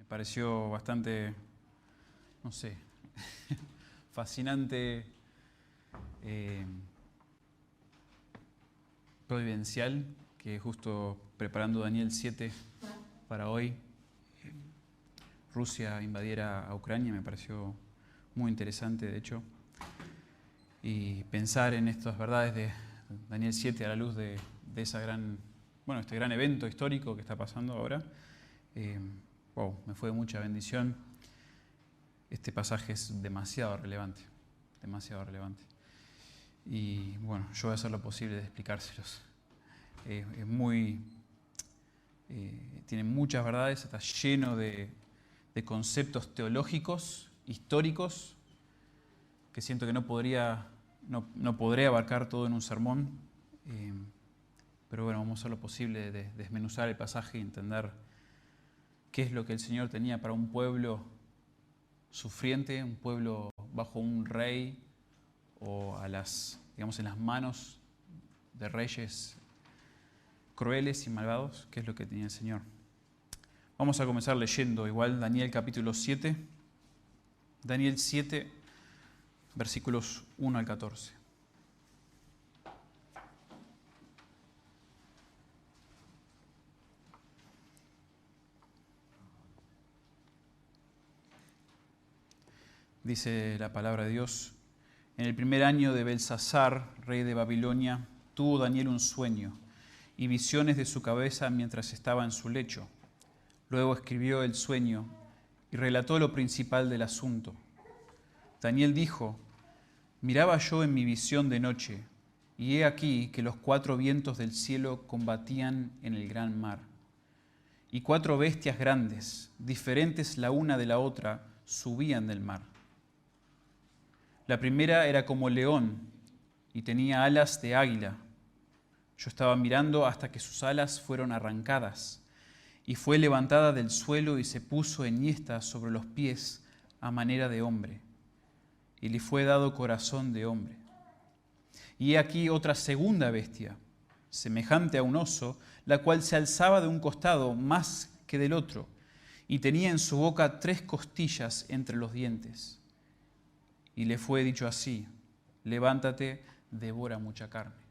Me pareció bastante, no sé, fascinante, providencial, que justo preparando Daniel 7 para hoy, Rusia invadiera a Ucrania. Me pareció muy interesante, de hecho, y pensar en estas verdades de Daniel 7 a la luz de esa este gran evento histórico que está pasando ahora. Me fue de mucha bendición. Este pasaje es demasiado relevante. Y bueno, yo voy a hacer lo posible de explicárselos. Tiene muchas verdades, está lleno de conceptos teológicos, históricos, que siento que no podré abarcar todo en un sermón. Pero bueno, vamos a hacer lo posible de desmenuzar el pasaje y entender qué es lo que el Señor tenía para un pueblo sufriente, un pueblo bajo un rey o en las manos de reyes crueles y malvados. ¿Qué es lo que tenía el Señor? Vamos a comenzar leyendo igual Daniel capítulo 7. Daniel 7, versículos 1 al 14. Dice la palabra de Dios: en el primer año de Belsasar, rey de Babilonia, tuvo Daniel un sueño y visiones de su cabeza mientras estaba en su lecho. Luego escribió el sueño y relató lo principal del asunto. Daniel dijo: miraba yo en mi visión de noche, y he aquí que los 4 vientos del cielo combatían en el gran mar. Y 4 bestias grandes, diferentes la una de la otra, subían del mar. La primera era como león y tenía alas de águila. Yo estaba mirando hasta que sus alas fueron arrancadas, y fue levantada del suelo y se puso enhiesta sobre los pies a manera de hombre, y le fue dado corazón de hombre. Y he aquí otra segunda bestia, semejante a un oso, la cual se alzaba de un costado más que del otro, y tenía en su boca 3 costillas entre los dientes. Y le fue dicho así: levántate, devora mucha carne.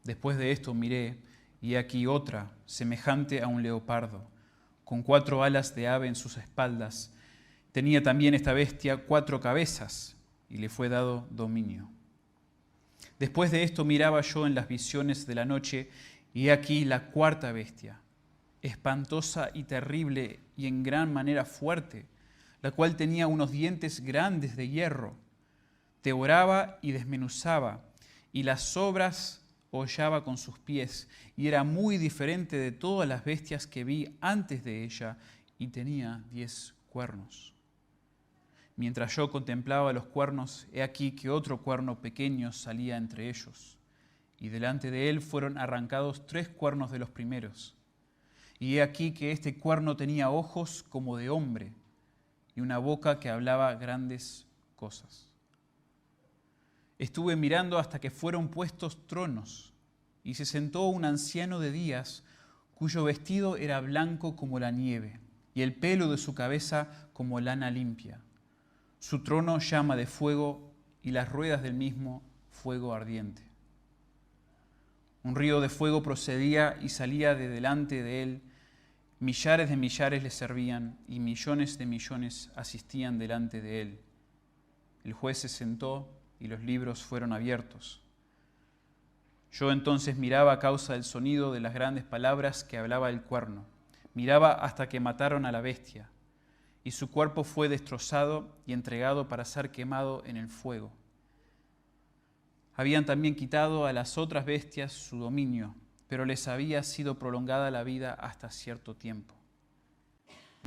Después de esto miré, y aquí otra, semejante a un leopardo, con 4 alas de ave en sus espaldas. Tenía también esta bestia 4 cabezas, y le fue dado dominio. Después de esto miraba yo en las visiones de la noche, y he aquí la 4ª bestia, espantosa y terrible y en gran manera fuerte, la cual tenía unos dientes grandes de hierro. Devoraba y desmenuzaba, y las sobras hollaba con sus pies, y era muy diferente de todas las bestias que vi antes de ella, y tenía 10 cuernos. Mientras yo contemplaba los cuernos, he aquí que otro cuerno pequeño salía entre ellos, y delante de él fueron arrancados 3 cuernos de los primeros. Y he aquí que este cuerno tenía ojos como de hombre, y una boca que hablaba grandes cosas. Estuve mirando hasta que fueron puestos tronos, y se sentó un anciano de días, cuyo vestido era blanco como la nieve, y el pelo de su cabeza como lana limpia. Su trono llama de fuego, y las ruedas del mismo fuego ardiente. Un río de fuego procedía y salía de delante de él. Millares de millares le servían, y millones de millones asistían delante de él. El juez se sentó, y los libros fueron abiertos. Yo entonces miraba a causa del sonido de las grandes palabras que hablaba el cuerno. Miraba hasta que mataron a la bestia, y su cuerpo fue destrozado y entregado para ser quemado en el fuego. Habían también quitado a las otras bestias su dominio, pero les había sido prolongada la vida hasta cierto tiempo.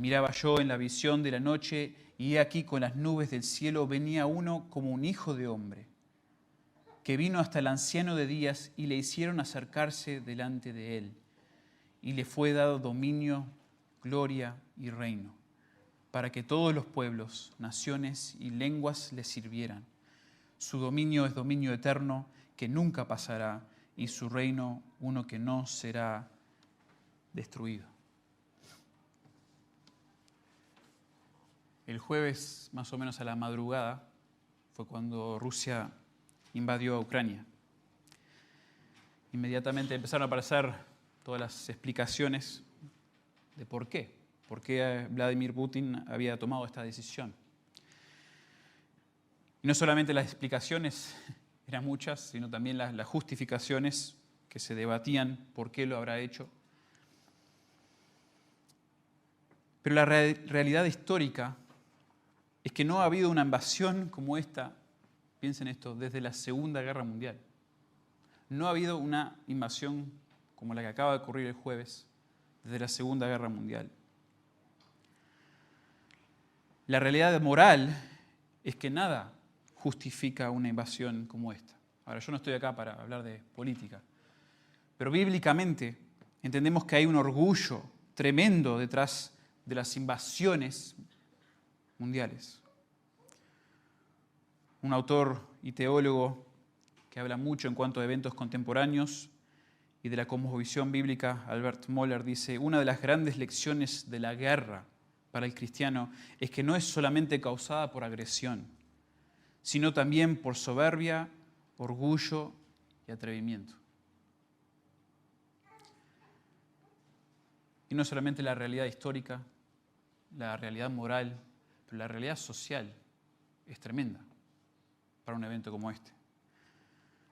Miraba yo en la visión de la noche, y he aquí con las nubes del cielo venía uno como un hijo de hombre, que vino hasta el anciano de días, y le hicieron acercarse delante de él, y le fue dado dominio, gloria y reino, para que todos los pueblos, naciones y lenguas le sirvieran. Su dominio es dominio eterno, que nunca pasará, y su reino uno que no será destruido. El jueves, más o menos a la madrugada, fue cuando Rusia invadió a Ucrania. Inmediatamente empezaron a aparecer todas las explicaciones de por qué Vladimir Putin había tomado esta decisión. Y no solamente las explicaciones eran muchas, sino también las justificaciones que se debatían por qué lo habrá hecho. Pero la realidad histórica es que no ha habido una invasión como esta, piensen esto, desde la Segunda Guerra Mundial. No ha habido una invasión como la que acaba de ocurrir el jueves, desde la Segunda Guerra Mundial. La realidad moral es que nada justifica una invasión como esta. Ahora, yo no estoy acá para hablar de política, pero bíblicamente entendemos que hay un orgullo tremendo detrás de las invasiones mundiales. Un autor y teólogo que habla mucho en cuanto a eventos contemporáneos y de la cosmovisión bíblica, Albert Mohler, dice: una de las grandes lecciones de la guerra para el cristiano es que no es solamente causada por agresión, sino también por soberbia, orgullo y atrevimiento. Y no solamente la realidad histórica, la realidad moral, pero la realidad social es tremenda para un evento como este.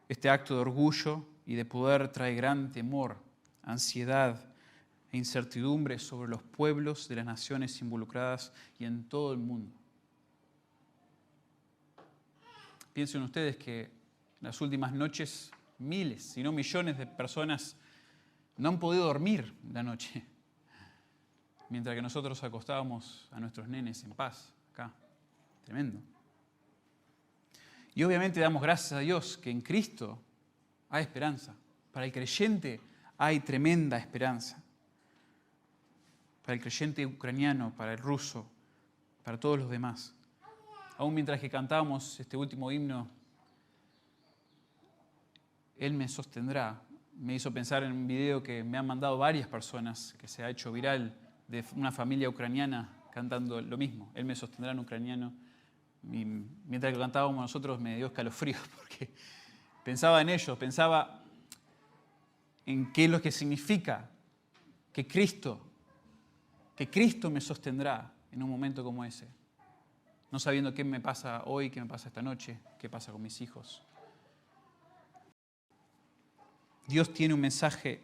Este acto de orgullo y de poder trae gran temor, ansiedad e incertidumbre sobre los pueblos de las naciones involucradas y en todo el mundo. Piensen ustedes que en las últimas noches miles, si no millones de personas no han podido dormir la noche, mientras que nosotros acostábamos a nuestros nenes en paz, acá. Tremendo. Y obviamente damos gracias a Dios que en Cristo hay esperanza. Para el creyente hay tremenda esperanza. Para el creyente ucraniano, para el ruso, para todos los demás. Aún mientras que cantábamos este último himno, Él me sostendrá. Me hizo pensar en un video que me han mandado varias personas, que se ha hecho viral, de una familia ucraniana cantando lo mismo. Él me sostendrá en ucraniano. Y mientras que cantábamos nosotros me dio escalofríos porque pensaba en ellos, pensaba en qué es lo que significa que Cristo me sostendrá en un momento como ese. No sabiendo qué me pasa hoy, qué me pasa esta noche, qué pasa con mis hijos. Dios tiene un mensaje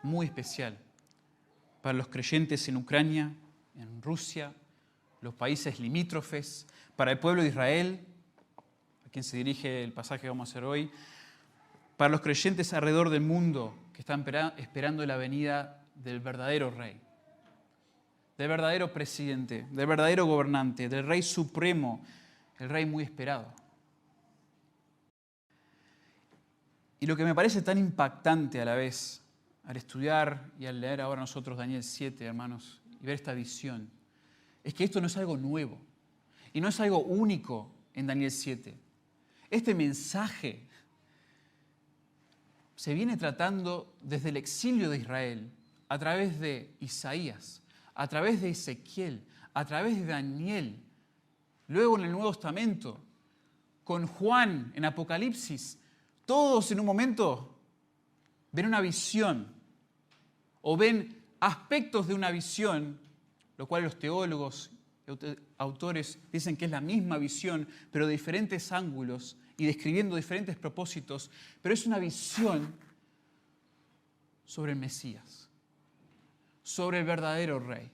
muy especial para los creyentes en Ucrania, en Rusia, los países limítrofes, para el pueblo de Israel, a quien se dirige el pasaje que vamos a hacer hoy, para los creyentes alrededor del mundo que están esperando la venida del verdadero rey, del verdadero presidente, del verdadero gobernante, del rey supremo, el rey muy esperado. Y lo que me parece tan impactante a la vez, al estudiar y al leer ahora nosotros Daniel 7, hermanos, y ver esta visión, es que esto no es algo nuevo y no es algo único en Daniel 7. Este mensaje se viene tratando desde el exilio de Israel, a través de Isaías, a través de Ezequiel, a través de Daniel, luego en el Nuevo Testamento, con Juan en Apocalipsis. Todos en un momento ven una visión o ven aspectos de una visión, lo cual los teólogos, autores dicen que es la misma visión, pero de diferentes ángulos y describiendo diferentes propósitos, pero es una visión sobre el Mesías, sobre el verdadero rey,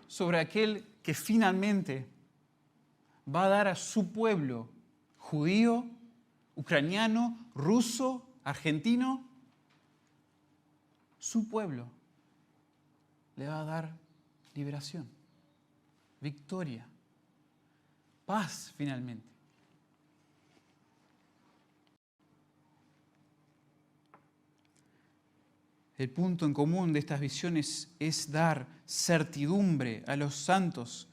sobre aquel que finalmente va a dar a su pueblo judío, ucraniano, ruso, argentino, su pueblo le va a dar liberación, victoria, paz finalmente. El punto en común de estas visiones es dar certidumbre a los santos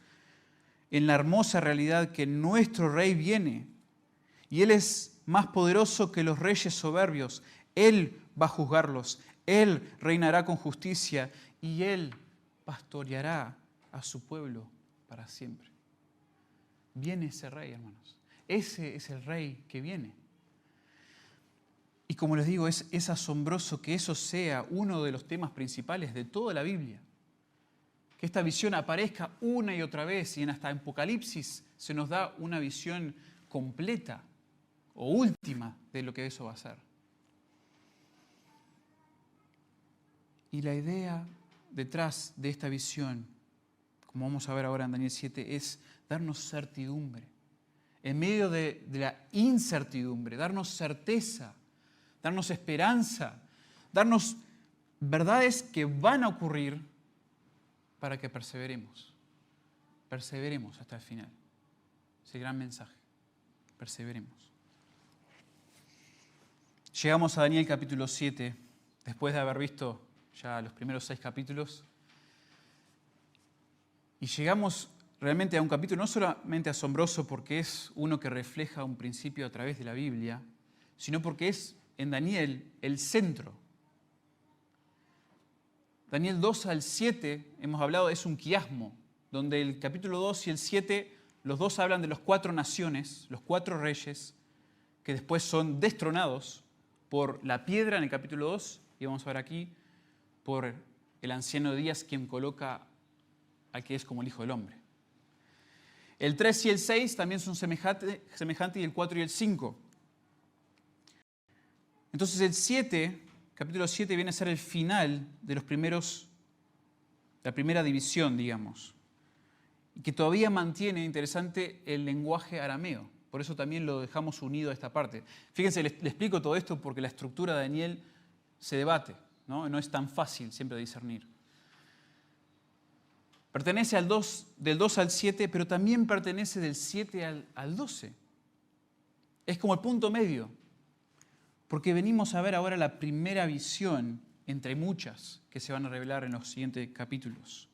en la hermosa realidad que nuestro Rey viene y Él es más poderoso que los reyes soberbios. Él va a juzgarlos, Él reinará con justicia y Él pastoreará a su pueblo para siempre. Viene ese rey, hermanos. Ese es el rey que viene. Y como les digo, es asombroso que eso sea uno de los temas principales de toda la Biblia. Que esta visión aparezca una y otra vez y hasta en Apocalipsis se nos da una visión completa o última de lo que eso va a ser. Y la idea detrás de esta visión, como vamos a ver ahora en Daniel 7, es darnos certidumbre. En medio de la incertidumbre, darnos certeza, darnos esperanza, darnos verdades que van a ocurrir para que perseveremos. Perseveremos hasta el final. Ese gran mensaje. Perseveremos. Llegamos a Daniel capítulo 7, después de haber visto ya los primeros 6 capítulos. Y llegamos realmente a un capítulo no solamente asombroso porque es uno que refleja un principio a través de la Biblia, sino porque es en Daniel el centro. Daniel 2 al 7, hemos hablado, es un quiasmo, donde el capítulo 2 y el 7, los dos hablan de las 4 naciones, los 4 reyes, que después son destronados por la piedra en el capítulo 2, y vamos a ver aquí, por el anciano de días, quien coloca al que es como el Hijo del Hombre. El 3 y el 6 también son semejantes, y el 4 y el 5. Entonces el 7, capítulo 7, viene a ser el final de la primera división, digamos, y que todavía mantiene, interesante, el lenguaje arameo. Por eso también lo dejamos unido a esta parte. Fíjense, le explico todo esto porque la estructura de Daniel se debate, no es tan fácil siempre de discernir. Pertenece del 2 al 7, pero también pertenece del 7 al 12. Es como el punto medio, porque venimos a ver ahora la primera visión entre muchas que se van a revelar en los siguientes capítulos.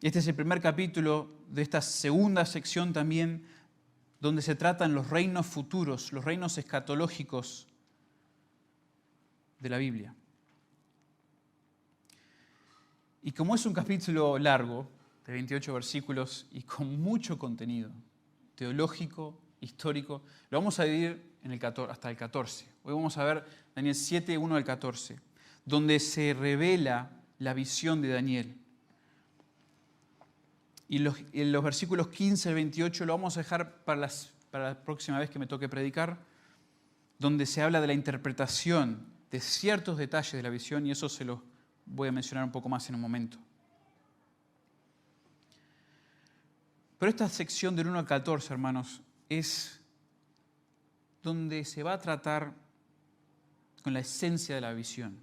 Este es el primer capítulo de esta segunda sección también, donde se tratan los reinos futuros, los reinos escatológicos de la Biblia. Y como es un capítulo largo, de 28 versículos y con mucho contenido teológico, histórico, lo vamos a dividir hasta el 14. Hoy vamos a ver Daniel 7, 1 al 14, donde se revela la visión de Daniel. Y los versículos 15 al 28 lo vamos a dejar para la próxima vez que me toque predicar, donde se habla de la interpretación de ciertos detalles de la visión, y eso se los voy a mencionar un poco más en un momento. Pero esta sección del 1 al 14, hermanos, es donde se va a tratar con la esencia de la visión.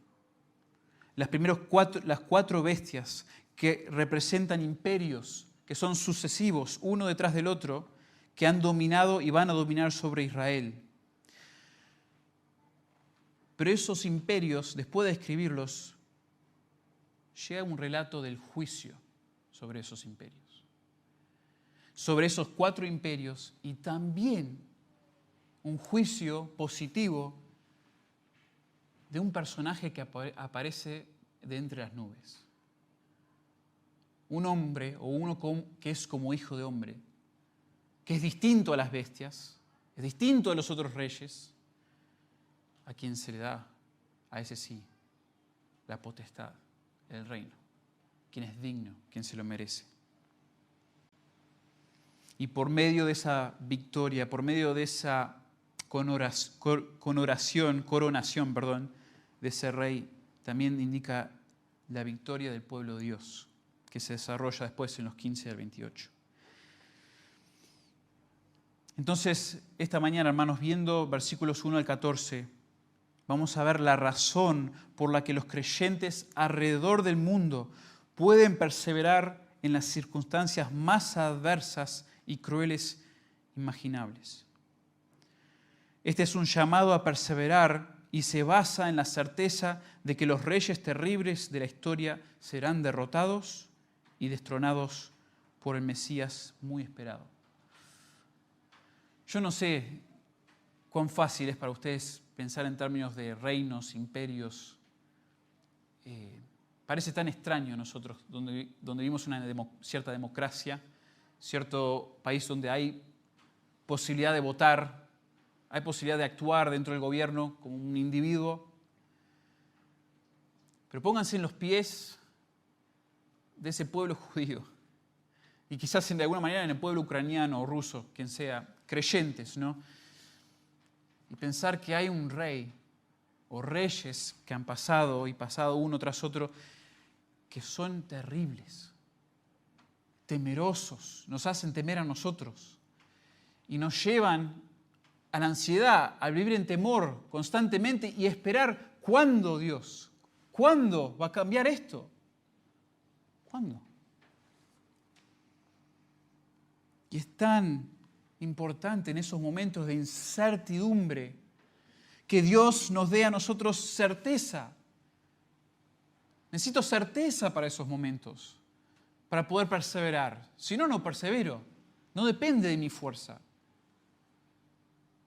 Las 4 bestias que representan imperios que son sucesivos, uno detrás del otro, que han dominado y van a dominar sobre Israel. Pero esos imperios, después de escribirlos, llega un relato del juicio sobre esos imperios. Sobre esos 4 imperios y también un juicio positivo de un personaje que aparece de entre las nubes. Un hombre o uno que es como hijo de hombre, que es distinto a las bestias, es distinto a los otros reyes, a quien se le da, a ese sí, la potestad, el reino, quien es digno, quien se lo merece. Y por medio de esa victoria, por medio de esa coronación de ese rey, también indica la victoria del pueblo de Dios, que se desarrolla después en los 15 al 28. Entonces, esta mañana, hermanos, viendo versículos 1 al 14, vamos a ver la razón por la que los creyentes alrededor del mundo pueden perseverar en las circunstancias más adversas y crueles imaginables. Este es un llamado a perseverar y se basa en la certeza de que los reyes terribles de la historia serán derrotados y destronados por el Mesías muy esperado. Yo no sé cuán fácil es para ustedes pensar en términos de reinos, imperios, parece tan extraño a nosotros, donde vivimos una cierta democracia, cierto país donde hay posibilidad de votar, hay posibilidad de actuar dentro del gobierno como un individuo. Pero pónganse en los pies de ese pueblo judío y quizás de alguna manera en el pueblo ucraniano o ruso, quien sea, creyentes, ¿no? Y pensar que hay un rey o reyes que han pasado y pasado uno tras otro que son terribles, temerosos, nos hacen temer a nosotros y nos llevan a la ansiedad, a vivir en temor constantemente y esperar ¿cuándo, Dios? ¿Cuándo va a cambiar esto? ¿Cuándo? Y es tan importante en esos momentos de incertidumbre que Dios nos dé a nosotros certeza. Necesito certeza para esos momentos, para poder perseverar. Si no, no persevero. No depende de mi fuerza.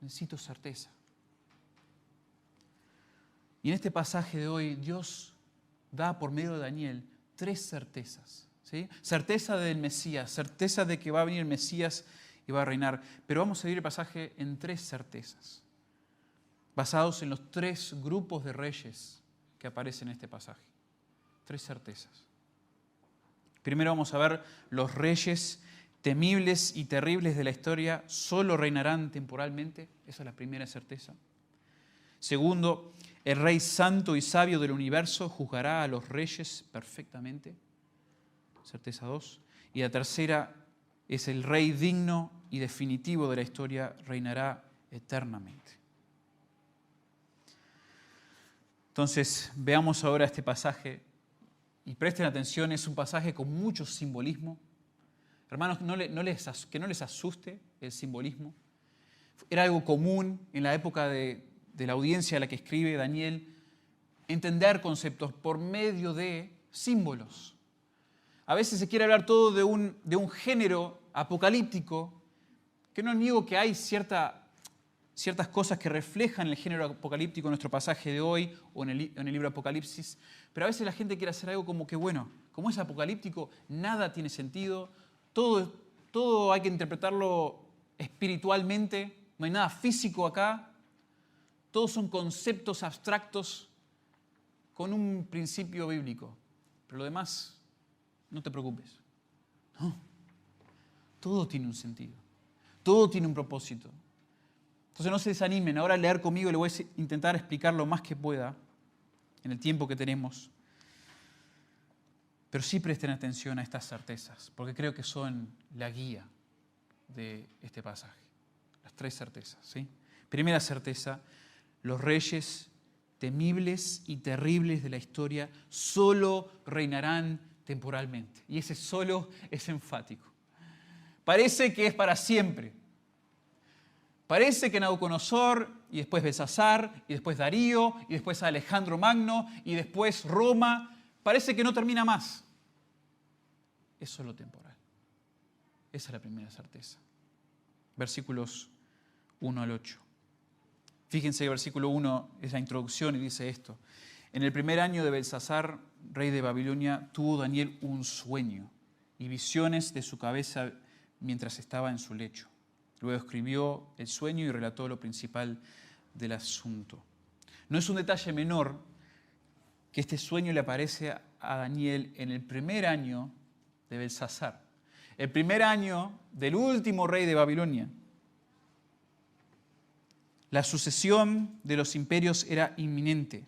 Necesito certeza. Y en este pasaje de hoy, Dios da por medio de Daniel 3 certezas. ¿Sí? Certeza del Mesías, certeza de que va a venir el Mesías y va a reinar. Pero vamos a dividir el pasaje en 3 certezas, basados en los 3 grupos de reyes que aparecen en este pasaje. 3 certezas. Primero vamos a ver los reyes temibles y terribles de la historia solo reinarán temporalmente. Esa es la primera certeza. Segundo, el Rey santo y sabio del universo juzgará a los reyes perfectamente. Certeza 2. Y la tercera es el Rey digno y definitivo de la historia reinará eternamente. Entonces, veamos ahora este pasaje y presten atención, es un pasaje con mucho simbolismo. Hermanos, que no les asuste el simbolismo. Era algo común en la época de la audiencia a la que escribe Daniel, entender conceptos por medio de símbolos. A veces se quiere hablar todo de un género apocalíptico, que no niego que hay ciertas cosas que reflejan el género apocalíptico en nuestro pasaje de hoy o en el libro Apocalipsis, pero a veces la gente quiere hacer algo como que, bueno, como es apocalíptico, nada tiene sentido, todo hay que interpretarlo espiritualmente, no hay nada físico acá, todos son conceptos abstractos con un principio bíblico, pero lo demás, no te preocupes. No, todo tiene un sentido, todo tiene un propósito. Entonces no se desanimen, ahora leer conmigo le voy a intentar explicar lo más que pueda en el tiempo que tenemos. Pero sí presten atención a estas certezas, porque creo que son la guía de este pasaje. Las 3 certezas, ¿sí? Primera certeza, los reyes temibles y terribles de la historia solo reinarán temporalmente. Y ese solo es enfático. Parece que es para siempre. Parece que Nabucodonosor, y después Belsasar, y después Darío, y después Alejandro Magno, y después Roma, parece que no termina más. Es solo temporal. Esa es la primera certeza. Versículos 1 al 8. Fíjense, el versículo 1 es la introducción y dice esto. En el primer año de Belsasar, rey de Babilonia, tuvo Daniel un sueño y visiones de su cabeza mientras estaba en su lecho. Luego escribió el sueño y relató lo principal del asunto. No es un detalle menor que este sueño le aparece a Daniel en el primer año de Belsasar, el primer año del último rey de Babilonia. La sucesión de los imperios era inminente.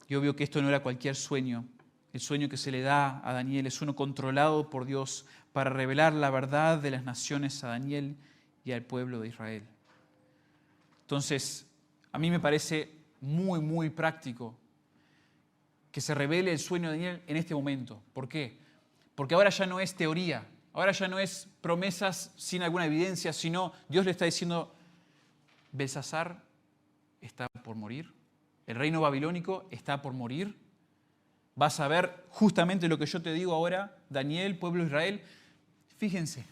Y obvio que esto no era cualquier sueño. El sueño que se le da a Daniel es uno controlado por Dios para revelar la verdad de las naciones a Daniel y al pueblo de Israel. Entonces, a mí me parece muy, muy práctico que se revele el sueño de Daniel en este momento. ¿Por qué? Porque ahora ya no es teoría, ahora ya no es promesas sin alguna evidencia, sino Dios le está diciendo, Belsasar está por morir, el reino babilónico está por morir, vas a ver justamente lo que yo te digo ahora, Daniel, pueblo de Israel. Fíjense,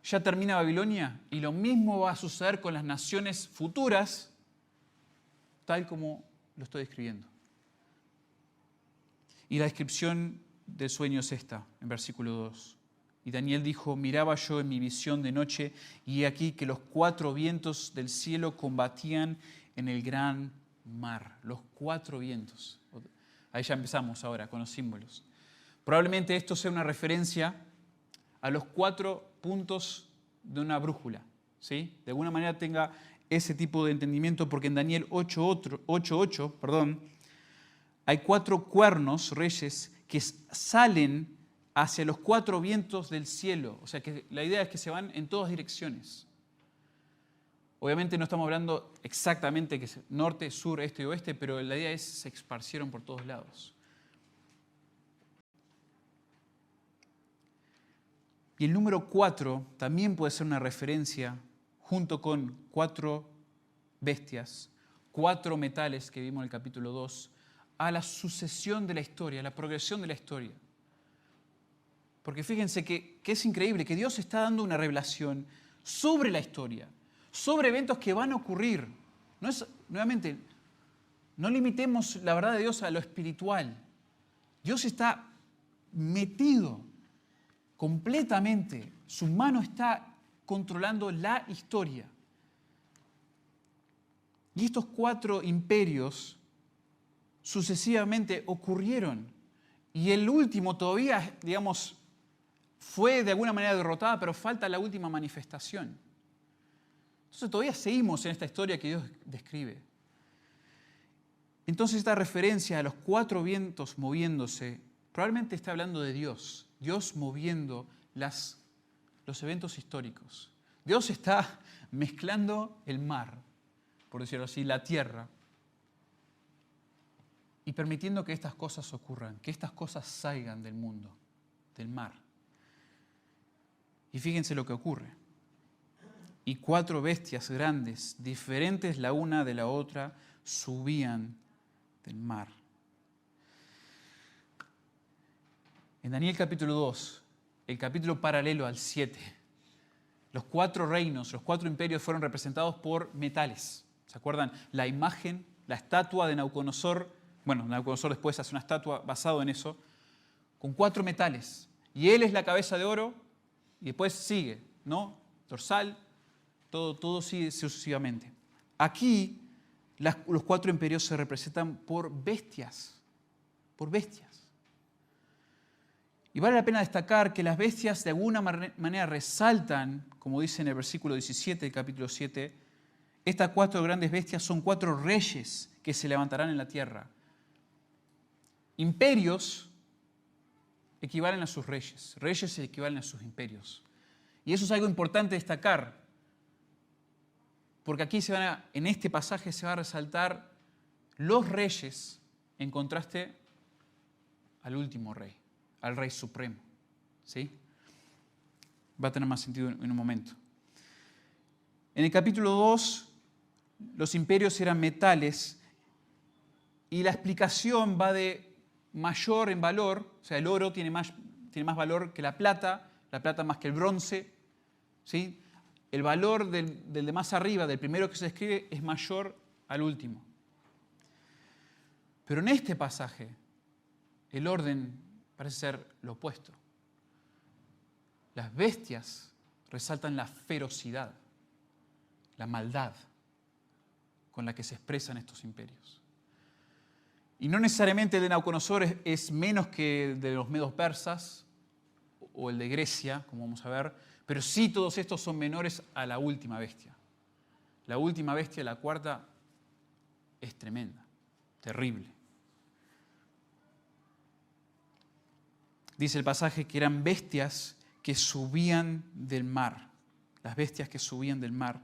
ya termina Babilonia y lo mismo va a suceder con las naciones futuras, tal como lo estoy describiendo. Y la descripción del sueño es esta, en versículo 2. Y Daniel dijo, miraba yo en mi visión de noche, y he aquí que los 4 vientos del cielo combatían en el gran mar. Los 4 vientos. Ahí ya empezamos ahora con los símbolos. Probablemente esto sea una referencia a los 4 puntos de una brújula, ¿sí? De alguna manera tenga ese tipo de entendimiento, porque en Daniel 8:8, hay 4 cuernos, reyes, que salen hacia los 4 vientos del cielo. O sea que la idea es que se van en todas direcciones. Obviamente no estamos hablando exactamente que es norte, sur, este y oeste, pero la idea es que se esparcieron por todos lados. Y el número 4 también puede ser una referencia, junto con 4 bestias, 4 metales que vimos en el capítulo 2, a la sucesión de la historia, a la progresión de la historia. Porque fíjense que es increíble que Dios está dando una revelación sobre la historia, sobre eventos que van a ocurrir. Nuevamente, no limitemos la verdad de Dios a lo espiritual. Dios está metido completamente, su mano está controlando la historia. Y estos 4 imperios sucesivamente ocurrieron. Y el último todavía, digamos, fue de alguna manera derrotada, pero falta la última manifestación. Entonces todavía seguimos en esta historia que Dios describe. Entonces esta referencia a los 4 vientos moviéndose, probablemente está hablando de Dios. Dios moviendo los eventos históricos. Dios está mezclando el mar, por decirlo así, la tierra, y permitiendo que estas cosas ocurran, que estas cosas salgan del mundo, del mar. Y fíjense lo que ocurre. Y 4 bestias grandes, diferentes la una de la otra, subían del mar. En Daniel capítulo 2, el capítulo paralelo al 7, los 4 reinos, los 4 imperios fueron representados por metales. ¿Se acuerdan? La imagen, la estatua de Nabucodonosor, bueno, Nabucodonosor después hace una estatua basada en eso, con 4 metales. Y él es la cabeza de oro, y después sigue, ¿no? Dorsal, todo sigue sucesivamente. Aquí los 4 imperios se representan por bestias, Y vale la pena destacar que las bestias de alguna manera resaltan, como dice en el versículo 17 del capítulo 7, estas 4 grandes bestias son 4 reyes que se levantarán en la tierra. Imperios equivalen a sus reyes, reyes equivalen a sus imperios. Y eso es algo importante destacar, porque aquí en este pasaje se va a resaltar los reyes en contraste al último rey, al Rey Supremo. ¿Sí? Va a tener más sentido en un momento. En el capítulo 2, los imperios eran metales y la explicación va de mayor en valor, o sea, el oro tiene más valor que la plata más que el bronce. ¿Sí? El valor del de más arriba, del primero que se describe, es mayor al último. Pero en este pasaje, el orden parece ser lo opuesto. Las bestias resaltan la ferocidad, la maldad con la que se expresan estos imperios. Y no necesariamente el de Nabucodonosor es menos que el de los medos persas o el de Grecia, como vamos a ver, pero sí todos estos son menores a la última bestia. La última bestia, la 4ª, es tremenda, terrible. Dice el pasaje que eran bestias que subían del mar. Las bestias que subían del mar.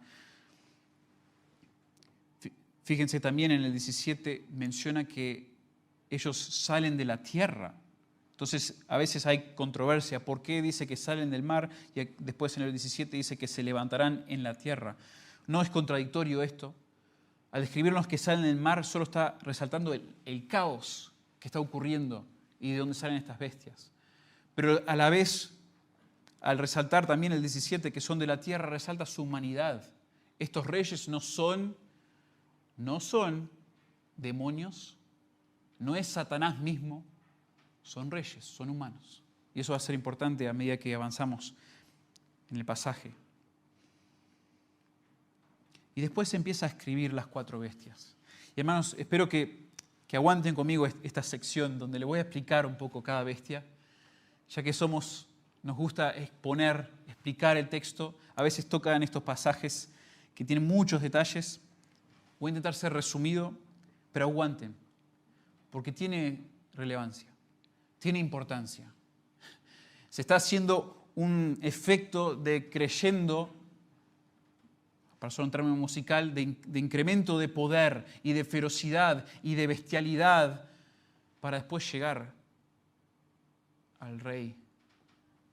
Fíjense también en el 17 menciona que ellos salen de la tierra. Entonces a veces hay controversia. ¿Por qué dice que salen del mar? Y después en el 17 dice que se levantarán en la tierra. No es contradictorio esto. Al describirnos que salen del mar solo está resaltando el caos que está ocurriendo y de dónde salen estas bestias. Pero a la vez, al resaltar también el 17 que son de la tierra, resalta su humanidad. Estos reyes no son demonios, no es Satanás mismo, son reyes, son humanos. Y eso va a ser importante a medida que avanzamos en el pasaje. Y después se empieza a escribir las 4 bestias. Y hermanos, espero que aguanten conmigo esta sección donde le voy a explicar un poco cada bestia, ya que nos gusta exponer, explicar el texto. A veces tocan estos pasajes que tienen muchos detalles. Voy a intentar ser resumido, pero aguanten, porque tiene relevancia, tiene importancia. Se está haciendo un efecto de creyendo, para usar un término musical, de incremento de poder y de ferocidad y de bestialidad para después llegar al Rey,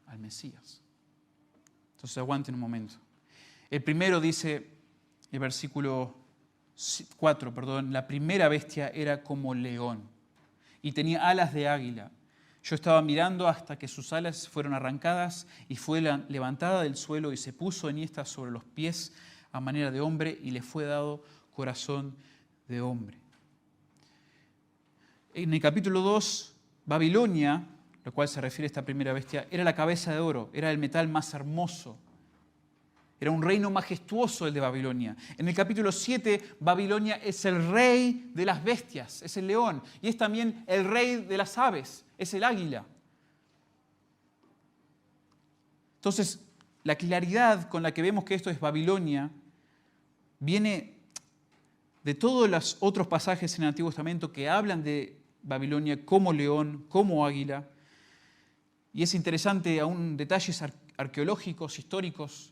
al Mesías. Entonces aguanten un momento. El primero dice, el versículo 4, la primera bestia era como león y tenía alas de águila. Yo estaba mirando hasta que sus alas fueron arrancadas y fue levantada del suelo y se puso enhiesta sobre los pies a manera de hombre y le fue dado corazón de hombre. En el capítulo 2, Babilonia, lo cual se refiere a esta primera bestia, era la cabeza de oro, era el metal más hermoso. Era un reino majestuoso el de Babilonia. En el capítulo 7, Babilonia es el rey de las bestias, es el león. Y es también el rey de las aves, es el águila. Entonces, la claridad con la que vemos que esto es Babilonia viene de todos los otros pasajes en el Antiguo Testamento que hablan de Babilonia como león, como águila. Y es interesante aún detalles arqueológicos, históricos,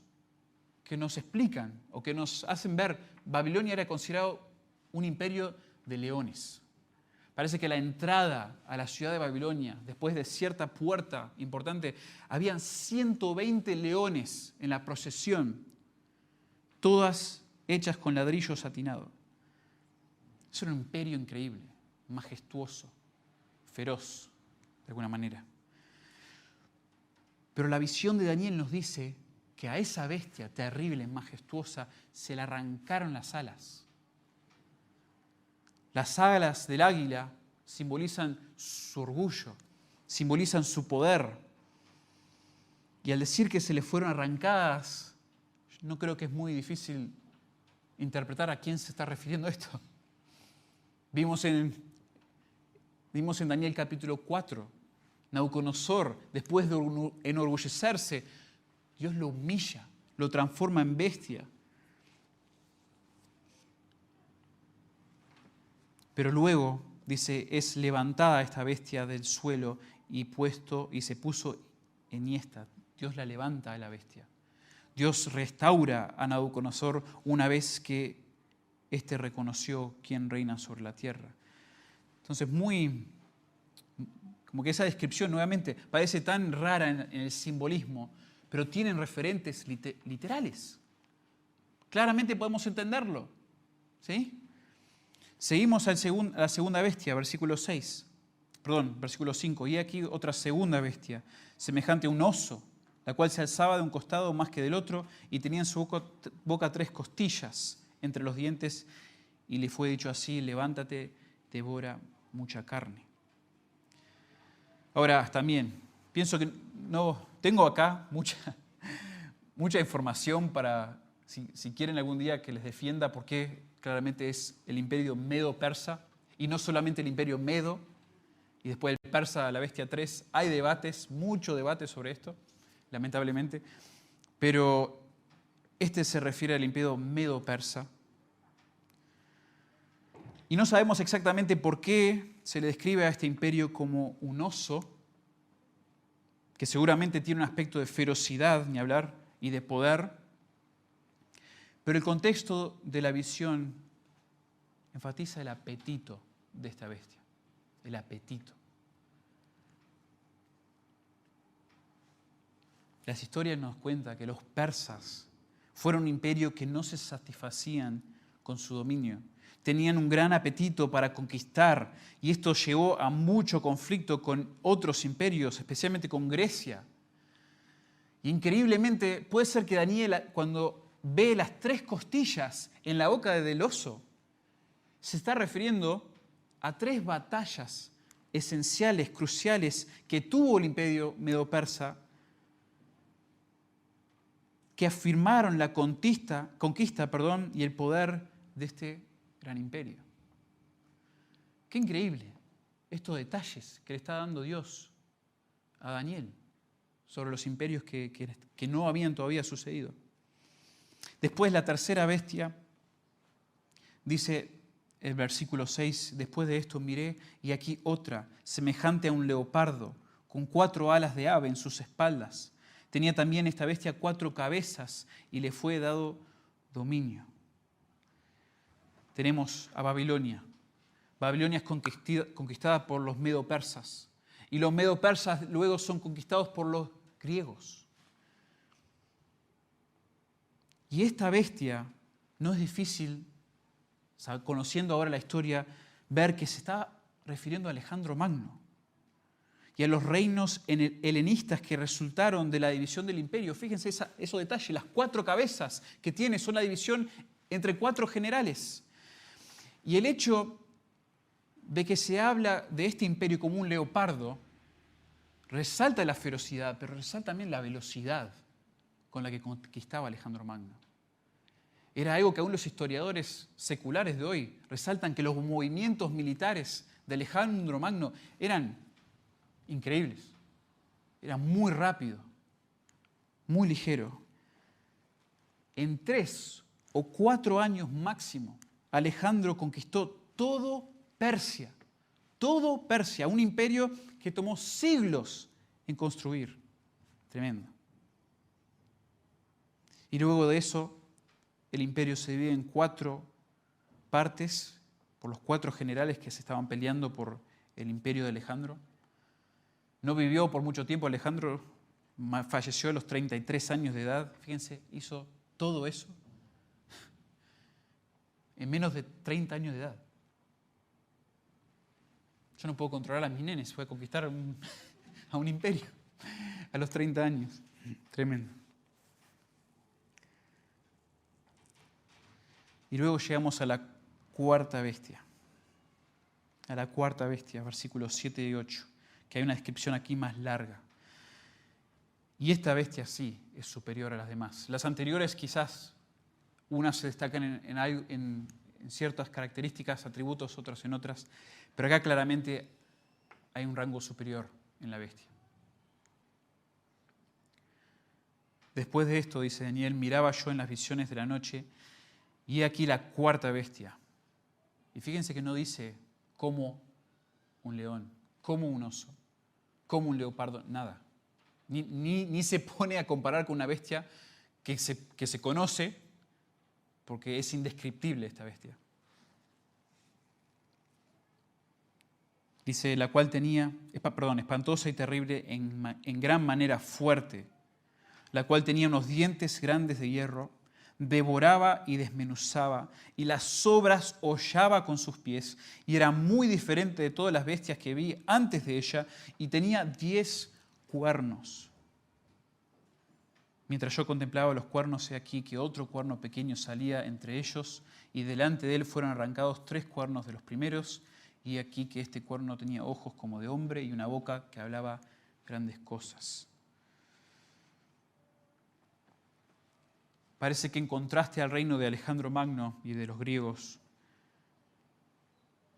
que nos explican o que nos hacen ver, Babilonia era considerado un imperio de leones. Parece que la entrada a la ciudad de Babilonia, después de cierta puerta importante, habían 120 leones en la procesión, todas hechas con ladrillo satinado. Es un imperio increíble, majestuoso, feroz, de alguna manera. Pero la visión de Daniel nos dice que a esa bestia terrible, majestuosa, se le arrancaron las alas. Las alas del águila simbolizan su orgullo, simbolizan su poder. Y al decir que se le fueron arrancadas, no creo que es muy difícil interpretar a quién se está refiriendo esto. Vimos en Daniel capítulo 4, Nabucodonosor, después de enorgullecerse, Dios lo humilla, lo transforma en bestia. Pero luego, dice, es levantada esta bestia del suelo y se puso enhiesta. Dios la levanta a la bestia. Dios restaura a Nabucodonosor una vez que éste reconoció quién reina sobre la tierra. Entonces, como que esa descripción nuevamente parece tan rara en el simbolismo, pero tienen referentes literales. Claramente podemos entenderlo. ¿Sí? Seguimos a la segunda bestia, versículo 5. Y aquí otra segunda bestia, semejante a un oso, la cual se alzaba de un costado más que del otro y tenía en su boca 3 costillas entre los dientes y le fue dicho así, levántate, devora mucha carne. Ahora también, pienso que no tengo acá mucha información para, si quieren algún día que les defienda por qué claramente es el imperio medo-persa y no solamente el imperio medo y después el persa, la bestia 3. Hay debates, mucho debate sobre esto, lamentablemente, pero este se refiere al imperio medo-persa. Y no sabemos exactamente por qué se le describe a este imperio como un oso, que seguramente tiene un aspecto de ferocidad, ni hablar, y de poder. Pero el contexto de la visión enfatiza el apetito de esta bestia, el apetito. Las historias nos cuentan que los persas fueron un imperio que no se satisfacían con su dominio. Tenían un gran apetito para conquistar y esto llevó a mucho conflicto con otros imperios, especialmente con Grecia. Y increíblemente puede ser que Daniel, cuando ve las 3 costillas en la boca del oso, se está refiriendo a 3 batallas esenciales, cruciales, que tuvo el imperio medo-persa, que afirmaron la conquista, y el poder de este gran imperio. Qué increíble estos detalles que le está dando Dios a Daniel sobre los imperios que no habían todavía sucedido. Después la tercera bestia, dice el versículo 6, después de esto miré y aquí otra, semejante a un leopardo, con 4 alas de ave en sus espaldas. Tenía también esta bestia 4 cabezas y le fue dado dominio. Tenemos a Babilonia. Babilonia es conquistada por los medo-persas. Y los medo-persas luego son conquistados por los griegos. Y esta bestia no es difícil, conociendo ahora la historia, ver que se está refiriendo a Alejandro Magno y a los reinos helenistas que resultaron de la división del imperio. Fíjense esos detalles, las 4 cabezas que tiene son la división entre 4 generales. Y el hecho de que se habla de este imperio como un leopardo resalta la ferocidad, pero resalta también la velocidad con la que conquistaba Alejandro Magno. Era algo que aún los historiadores seculares de hoy resaltan, que los movimientos militares de Alejandro Magno eran increíbles. Era muy rápido, muy ligero. En 3 o 4 años máximo, Alejandro conquistó todo Persia, un imperio que tomó siglos en construir. Tremendo. Y luego de eso, el imperio se divide en 4 partes por los 4 generales que se estaban peleando por el imperio de Alejandro. No vivió por mucho tiempo Alejandro, falleció a los 33 años de edad. Fíjense, hizo todo eso en menos de 30 años de edad. Yo no puedo controlar a mis nenes, fue a conquistar a un imperio a los 30 años. Tremendo. Y luego llegamos a la 4ª bestia. A la 4ª bestia, versículos 7 y 8, que hay una descripción aquí más larga. Y esta bestia sí es superior a las demás. Las anteriores quizás unas se destacan en ciertas características, atributos, otras en otras, pero acá claramente hay un rango superior en la bestia. Después de esto, dice Daniel, miraba yo en las visiones de la noche y he aquí la 4ª bestia. Y fíjense que no dice como un león, como un oso, como un leopardo, nada. Ni se pone a comparar con una bestia que se conoce, porque es indescriptible esta bestia. Dice, la cual tenía, espantosa y terrible, en gran manera fuerte, la cual tenía unos dientes grandes de hierro, devoraba y desmenuzaba, y las sobras hollaba con sus pies, y era muy diferente de todas las bestias que vi antes de ella, y tenía 10 cuernos. Mientras yo contemplaba los cuernos, he aquí que otro cuerno pequeño salía entre ellos, y delante de él fueron arrancados 3 cuernos de los primeros, y aquí que este cuerno tenía ojos como de hombre y una boca que hablaba grandes cosas. Parece que en contraste al reino de Alejandro Magno y de los griegos,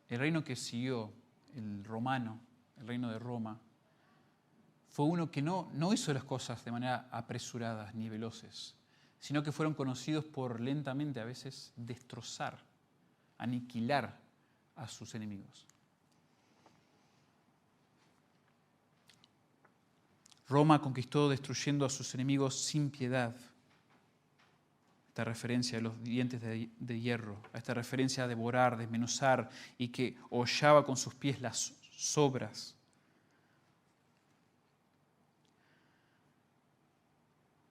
el reino que siguió, el romano, el reino de Roma, fue uno que no hizo las cosas de manera apresurada ni veloces, sino que fueron conocidos por lentamente a veces destrozar, aniquilar a sus enemigos. Roma conquistó destruyendo a sus enemigos sin piedad. Esta referencia a los dientes de hierro, a esta referencia a devorar, desmenuzar y que hollaba con sus pies las sobras.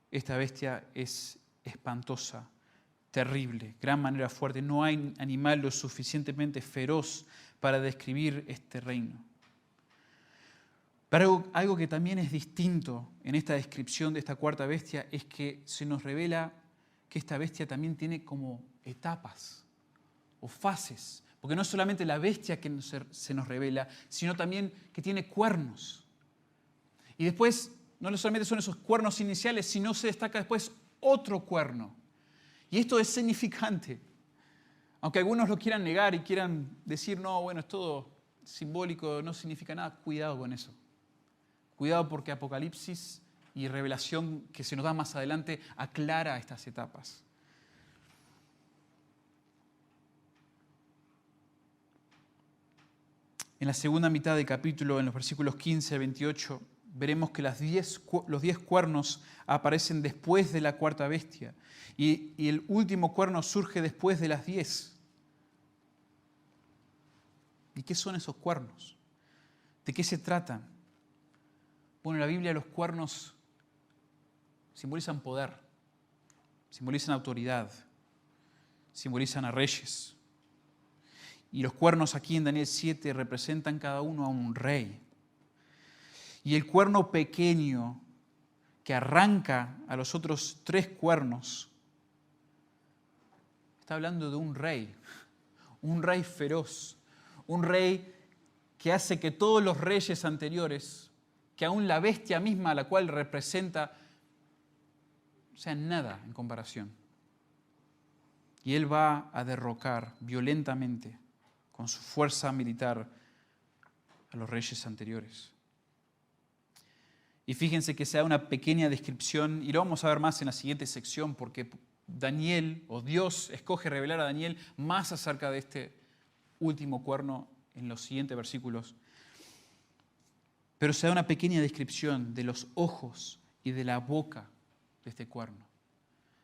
Esta bestia es espantosa, terrible, gran manera fuerte. No hay animal lo suficientemente feroz para describir este reino. Pero algo que también es distinto en esta descripción de esta 4ª bestia es que se nos revela que esta bestia también tiene como etapas o fases. Porque no es solamente la bestia que se nos revela, sino también que tiene cuernos. Y después, no solamente son esos cuernos iniciales, sino se destaca después otro cuerno. Y esto es significante. Aunque algunos lo quieran negar y quieran decir, no, bueno, es todo simbólico, no significa nada, cuidado con eso. Cuidado porque Apocalipsis y revelación que se nos da más adelante aclara estas etapas. En la segunda mitad del capítulo, en los versículos 15 al 28, veremos que los 10 cuernos aparecen después de la cuarta bestia y el último cuerno surge después de las 10. ¿Y qué son esos cuernos? ¿De qué se tratan? Bueno, en la Biblia los cuernos simbolizan poder, simbolizan autoridad, simbolizan a reyes. Y los cuernos aquí en Daniel 7 representan cada uno a un rey. Y el cuerno pequeño que arranca a los otros 3 cuernos está hablando de un rey feroz, un rey que hace que todos los reyes anteriores, que aún la bestia misma a la cual representa, sean nada en comparación. Y él va a derrocar violentamente con su fuerza militar a los reyes anteriores. Y fíjense que se da una pequeña descripción, y lo vamos a ver más en la siguiente sección, porque Daniel, o Dios, escoge revelar a Daniel más acerca de este último cuerno en los siguientes versículos. Pero se da una pequeña descripción de los ojos y de la boca de este cuerno,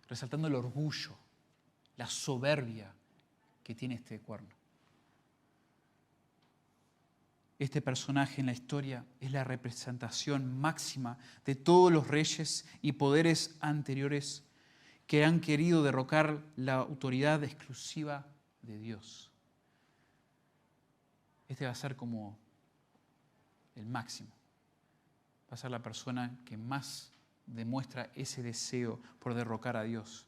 resaltando el orgullo, la soberbia que tiene este cuerno. Este personaje en la historia es la representación máxima de todos los reyes y poderes anteriores que han querido derrocar la autoridad exclusiva de Dios. Este va a ser como el máximo. Va a ser la persona que más demuestra ese deseo por derrocar a Dios.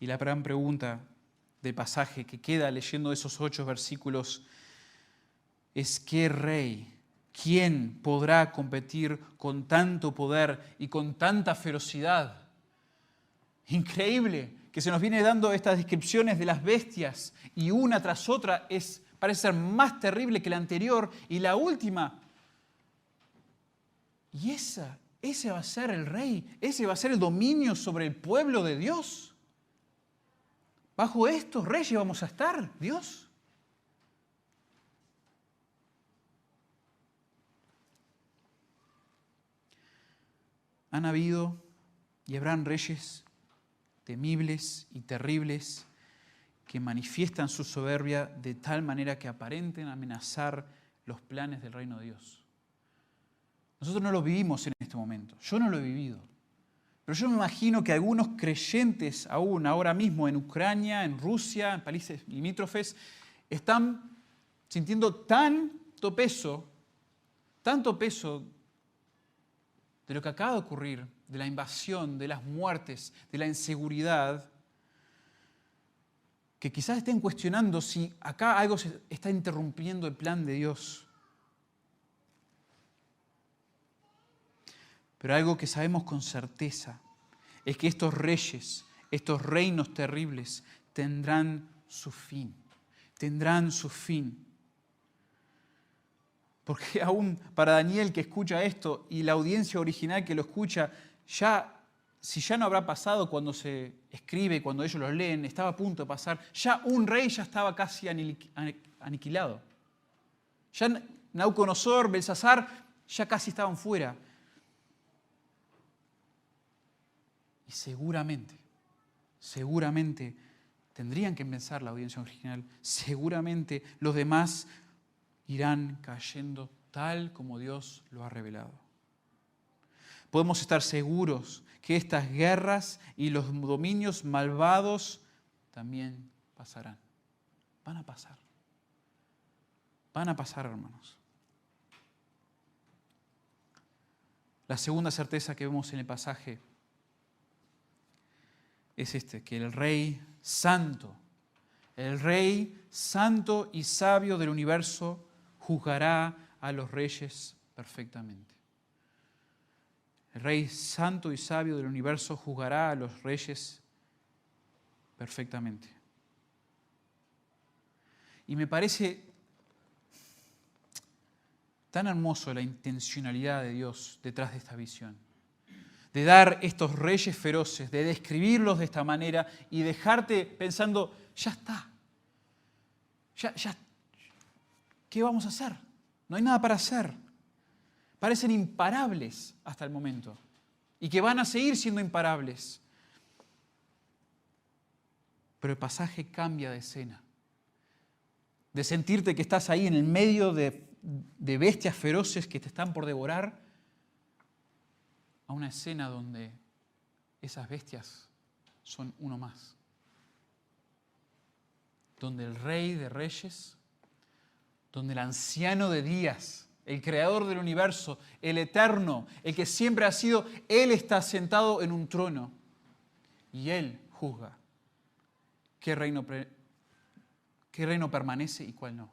Y la gran pregunta del pasaje que queda leyendo esos 8 versículos es: ¿qué rey, quién podrá competir con tanto poder y con tanta ferocidad? Increíble que se nos viene dando estas descripciones de las bestias y una tras otra parece ser más terrible que la anterior y la última. Y ese va a ser el rey, ese va a ser el dominio sobre el pueblo de Dios. Bajo estos reyes vamos a estar, Dios. Han habido y habrán reyes temibles y terribles que manifiestan su soberbia de tal manera que aparenten amenazar los planes del reino de Dios. Nosotros no lo vivimos en este momento. Yo no lo he vivido. Pero yo me imagino que algunos creyentes aún ahora mismo en Ucrania, en Rusia, en países limítrofes, están sintiendo tanto peso de lo que acaba de ocurrir, de la invasión, de las muertes, de la inseguridad, que quizás estén cuestionando si acá algo se está interrumpiendo el plan de Dios. Pero algo que sabemos con certeza es que estos reyes, estos reinos terribles, tendrán su fin. Tendrán su fin. Porque aún para Daniel que escucha esto y la audiencia original que lo escucha, si ya no habrá pasado cuando se escribe, cuando ellos lo leen, estaba a punto de pasar, ya un rey ya estaba casi aniquilado. Ya Nabucodonosor, Belsasar, ya casi estaban fuera. Y seguramente tendrían que pensar la audiencia original, seguramente los demás irán cayendo tal como Dios lo ha revelado. Podemos estar seguros que estas guerras y los dominios malvados también pasarán. Van a pasar. Van a pasar, hermanos. La segunda certeza que vemos en el pasaje es que el Rey Santo El Rey santo y sabio del universo juzgará a los reyes perfectamente. El Rey santo y sabio del universo juzgará a los reyes perfectamente. Y me parece tan hermoso la intencionalidad de Dios detrás de esta visión. De dar estos reyes feroces, de describirlos de esta manera y dejarte pensando, ya está. Ya, ¿qué vamos a hacer? No hay nada para hacer. Parecen imparables hasta el momento y que van a seguir siendo imparables. Pero el pasaje cambia de escena. De sentirte que estás ahí en el medio de bestias feroces que te están por devorar, a una escena donde esas bestias son uno más. Donde el Rey de Reyes, donde el Anciano de Días, el Creador del universo, el Eterno, el que siempre ha sido, Él está sentado en un trono y Él juzga qué reino permanece y cuál no.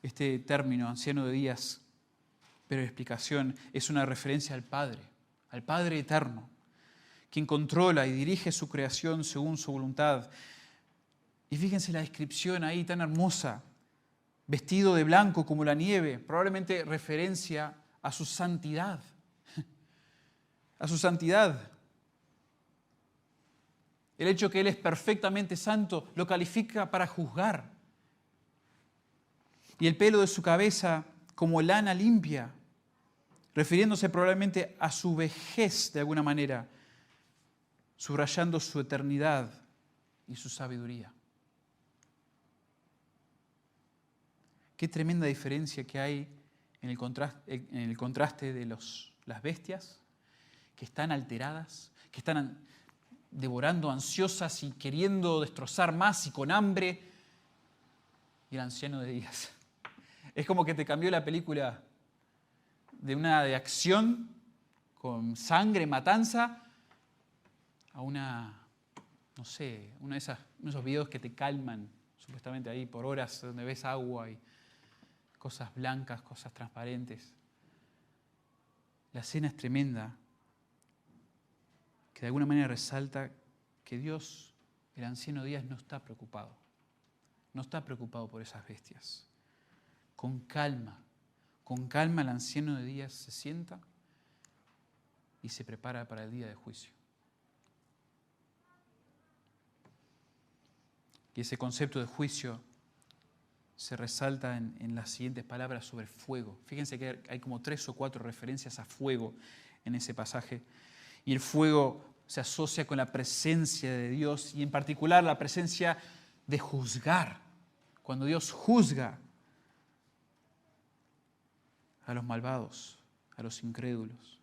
Este término, Anciano de Días, pero explicación, es una referencia al Padre eterno, quien controla y dirige su creación según su voluntad. Y fíjense la descripción ahí tan hermosa, vestido de blanco como la nieve, probablemente referencia a su santidad. A su santidad. El hecho que Él es perfectamente santo lo califica para juzgar. Y el pelo de su cabeza como lana limpia, refiriéndose probablemente a su vejez de alguna manera, subrayando su eternidad y su sabiduría. Qué tremenda diferencia que hay en el contraste de las bestias que están alteradas, que están devorando ansiosas y queriendo destrozar más y con hambre, y el Anciano de Días. Es como que te cambió la película de una de acción con sangre, matanza, a una, no sé, uno de esos videos que te calman, supuestamente ahí por horas, donde ves agua y cosas blancas, cosas transparentes. La escena es tremenda, que de alguna manera resalta que Dios, el Anciano de Días, no está preocupado. No está preocupado por esas bestias. Con calma el Anciano de Días se sienta y se prepara para el día de juicio. Y ese concepto de juicio se resalta en las siguientes palabras sobre fuego. Fíjense que hay como 3 o 4 referencias a fuego en ese pasaje. Y el fuego se asocia con la presencia de Dios y en particular la presencia de juzgar. Cuando Dios juzga a los malvados, a los incrédulos.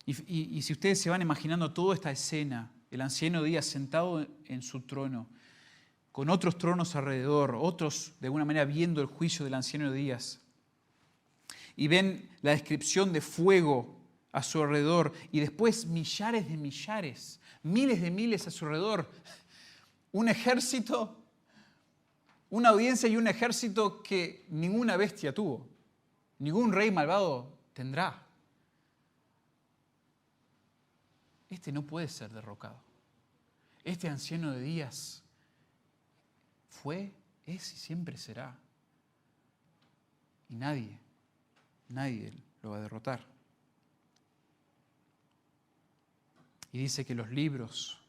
Y si ustedes se van imaginando toda esta escena, el Anciano de Días sentado en su trono, con otros tronos alrededor, otros de alguna manera viendo el juicio del Anciano de Días, y ven la descripción de fuego a su alrededor, y después millares de millares, miles de miles a su alrededor, un ejército, una audiencia y un ejército que ninguna bestia tuvo, ningún rey malvado tendrá. Este no puede ser derrocado. Este Anciano de Días fue, es y siempre será. Y nadie lo va a derrotar. Y dice que los libros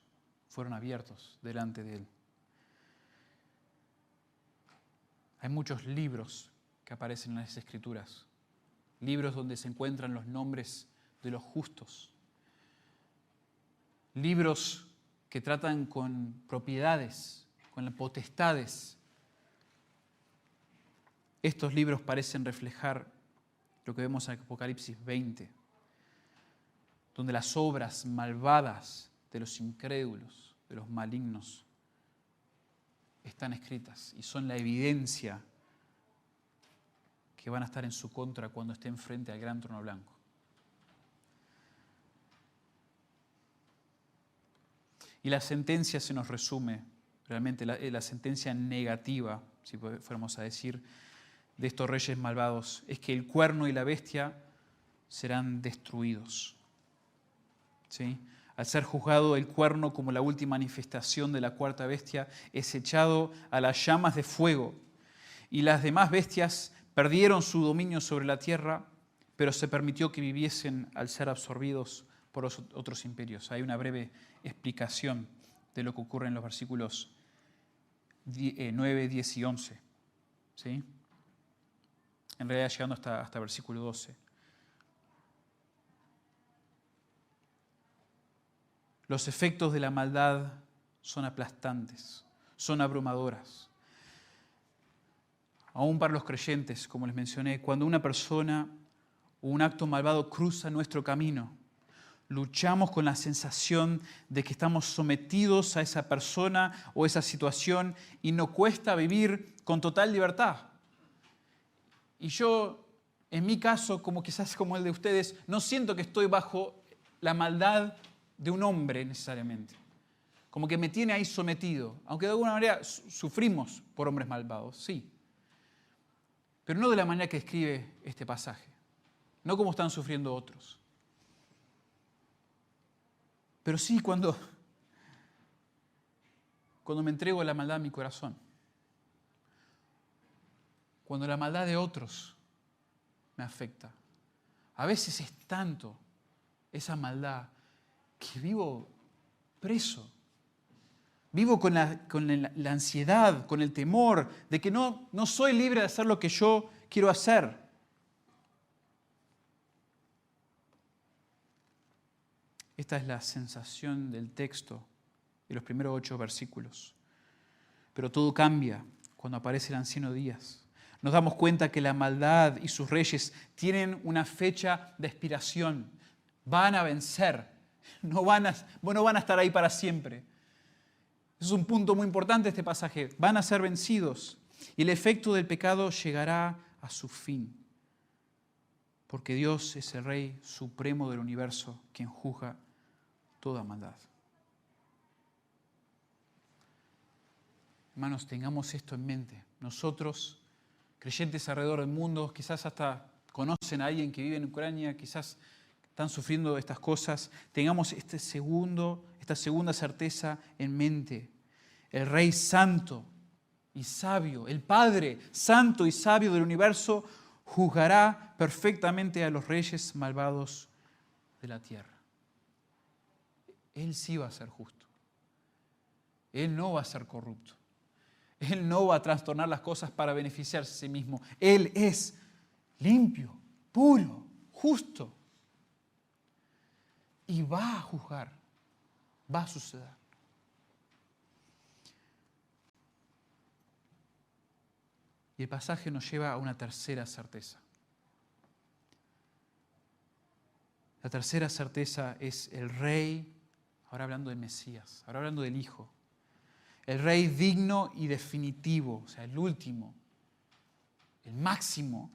fueron abiertos delante de él. Hay muchos libros que aparecen en las Escrituras. Libros donde se encuentran los nombres de los justos. Libros que tratan con propiedades, con las potestades. Estos libros parecen reflejar lo que vemos en Apocalipsis 20, donde las obras malvadas de los incrédulos, de los malignos, están escritas y son la evidencia que van a estar en su contra cuando estén frente al gran trono blanco. Y la sentencia se nos resume, realmente la sentencia negativa, si fuéramos a decir, de estos reyes malvados, es que el cuerno y la bestia serán destruidos. ¿Sí? Al ser juzgado el cuerno como la última manifestación de la cuarta bestia, es echado a las llamas de fuego. Y las demás bestias perdieron su dominio sobre la tierra, pero se permitió que viviesen al ser absorbidos por otros imperios. Hay una breve explicación de lo que ocurre en los versículos 9, 10 y 11. ¿Sí? En realidad llegando hasta versículo 12. Los efectos de la maldad son aplastantes, son abrumadoras. Aún para los creyentes, como les mencioné, cuando una persona o un acto malvado cruza nuestro camino, luchamos con la sensación de que estamos sometidos a esa persona o esa situación y nos cuesta vivir con total libertad. Y yo, en mi caso, como quizás como el de ustedes, no siento que estoy bajo la maldad de un hombre necesariamente. Como que me tiene ahí sometido. Aunque de alguna manera sufrimos por hombres malvados, sí. Pero no de la manera que describe este pasaje. No como están sufriendo otros. Pero sí cuando me entrego a la maldad en mi corazón. Cuando la maldad de otros me afecta. A veces es tanto esa maldad que vivo preso. Vivo con la ansiedad, con el temor de que no soy libre de hacer lo que yo quiero hacer. Esta es la sensación del texto de los primeros 8 versículos. Pero todo cambia cuando aparece el anciano Días. Nos damos cuenta que la maldad y sus reyes tienen una fecha de expiración. Van a vencer. No van a estar ahí para siempre. Es un punto muy importante este pasaje. Van a ser vencidos. Y el efecto del pecado llegará a su fin. Porque Dios es el Rey supremo del universo, quien juzga toda maldad. Hermanos, tengamos esto en mente. Nosotros, creyentes alrededor del mundo, quizás hasta conocen a alguien que vive en Ucrania, quizás están sufriendo estas cosas. Tengamos esta segunda certeza en mente. El Rey santo y sabio, el Padre santo y sabio del universo, juzgará perfectamente a los reyes malvados de la tierra. Él sí va a ser justo. Él no va a ser corrupto. Él no va a trastornar las cosas para beneficiarse a sí mismo. Él es limpio, puro, justo. Y va a juzgar. Va a suceder. Y el pasaje nos lleva a una tercera certeza. La tercera certeza es el Rey, ahora hablando del Mesías, ahora hablando del Hijo. El Rey digno y definitivo, o sea, el último, el máximo.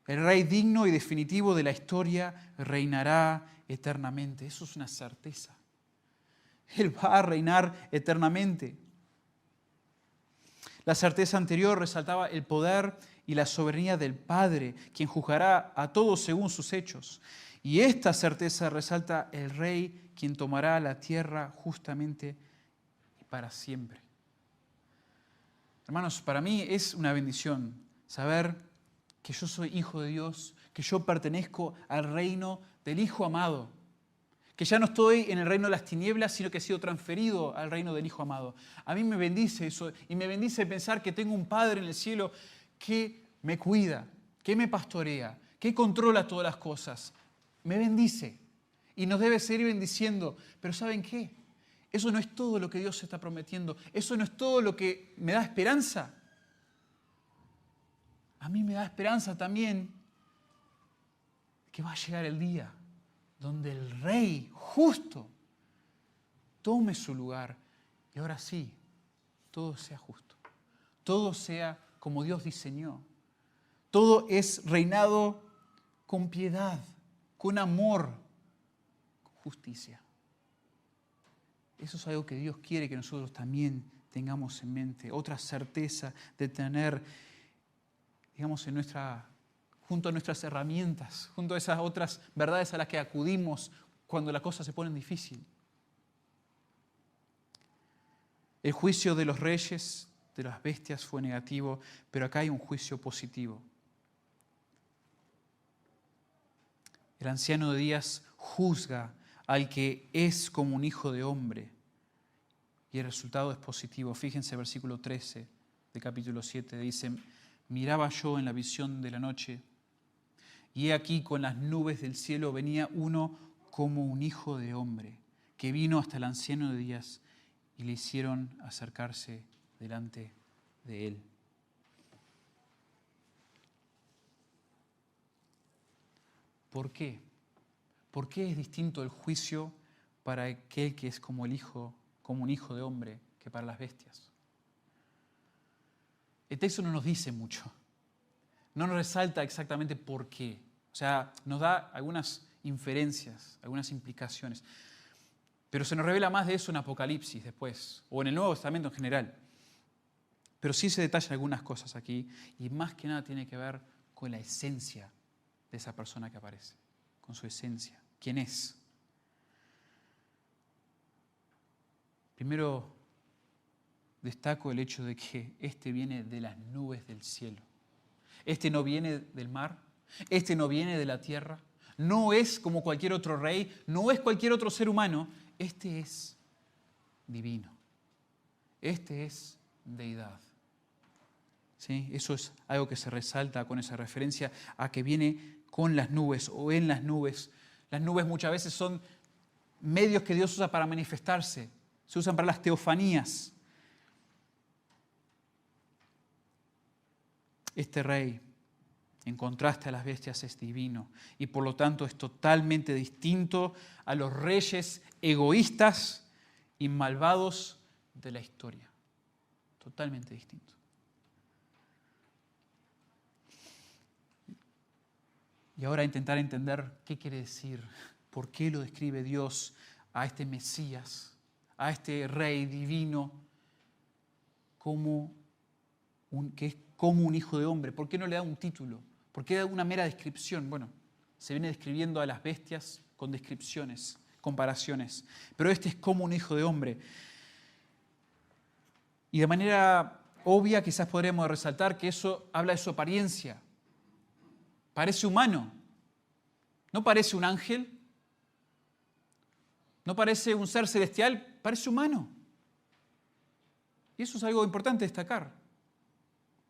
El Rey digno y definitivo de la historia reinará eternamente. Eso es una certeza. Él va a reinar eternamente. La certeza anterior resaltaba el poder y la soberanía del Padre, quien juzgará a todos según sus hechos. Y esta certeza resalta el Rey, quien tomará la tierra justamente y para siempre. Hermanos, para mí es una bendición saber que yo soy hijo de Dios, que yo pertenezco al reino del Hijo amado, que ya no estoy en el reino de las tinieblas, sino que he sido transferido al reino del Hijo amado. A mí me bendice eso y me bendice pensar que tengo un Padre en el cielo que me cuida, que me pastorea, que controla todas las cosas. Me bendice y nos debe seguir bendiciendo. Pero ¿saben qué? Eso no es todo lo que Dios está prometiendo. Eso no es todo lo que me da esperanza. A mí me da esperanza también que va a llegar el día donde el Rey justo tome su lugar y ahora sí, todo sea justo. Todo sea como Dios diseñó. Todo es reinado con piedad, con amor, con justicia. Eso es algo que Dios quiere que nosotros también tengamos en mente. Otra certeza de tener, digamos, junto a nuestras herramientas, junto a esas otras verdades a las que acudimos cuando las cosas se ponen difíciles. El juicio de los reyes, de las bestias, fue negativo, pero acá hay un juicio positivo. El anciano de días juzga al que es como un hijo de hombre. Y el resultado es positivo. Fíjense, versículo 13 de capítulo 7, dice: miraba yo en la visión de la noche, y he aquí con las nubes del cielo venía uno como un hijo de hombre, que vino hasta el anciano de días, y le hicieron acercarse delante de él. ¿Por qué? ¿Por qué es distinto el juicio para aquel que es como un hijo de hombre, que para las bestias? El texto no nos dice mucho. No nos resalta exactamente por qué. O sea, nos da algunas inferencias, algunas implicaciones. Pero se nos revela más de eso en Apocalipsis después, o en el Nuevo Testamento en general. Pero sí se detallan algunas cosas aquí, y más que nada tiene que ver con la esencia de esa persona que aparece, con su esencia. ¿Quién es? Primero, destaco el hecho de que este viene de las nubes del cielo. Este no viene del mar, este no viene de la tierra, no es como cualquier otro rey, no es cualquier otro ser humano, este es divino, este es deidad. ¿Sí? Eso es algo que se resalta con esa referencia a que viene con las nubes o en las nubes. Las nubes muchas veces son medios que Dios usa para manifestarse, se usan para las teofanías. Este rey, en contraste a las bestias, es divino y por lo tanto es totalmente distinto a los reyes egoístas y malvados de la historia. Totalmente distinto. Y ahora intentar entender qué quiere decir, por qué lo describe Dios a este Mesías, a este rey divino, que es como un hijo de hombre. ¿Por qué no le da un título? ¿Por qué da una mera descripción? Bueno, se viene describiendo a las bestias con descripciones, comparaciones. Pero este es como un hijo de hombre. Y de manera obvia quizás podremos resaltar que eso habla de su apariencia. Parece humano. No parece un ángel. No parece un ser celestial. Parece humano. Y eso es algo importante destacar.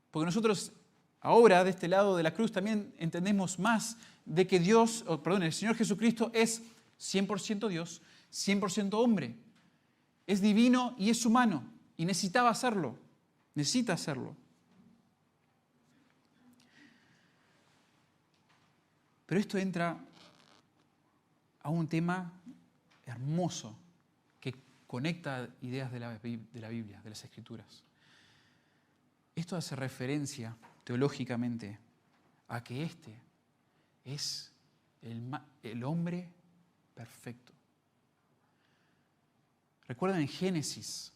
Porque nosotros ahora, de este lado de la cruz, también entendemos más de que el Señor Jesucristo es 100% Dios, 100% hombre. Es divino y es humano. Y necesita hacerlo. Pero esto entra a un tema hermoso que conecta ideas de la Biblia, de las Escrituras. Esto hace referencia teológicamente a que este es el hombre perfecto. Recuerdan en Génesis,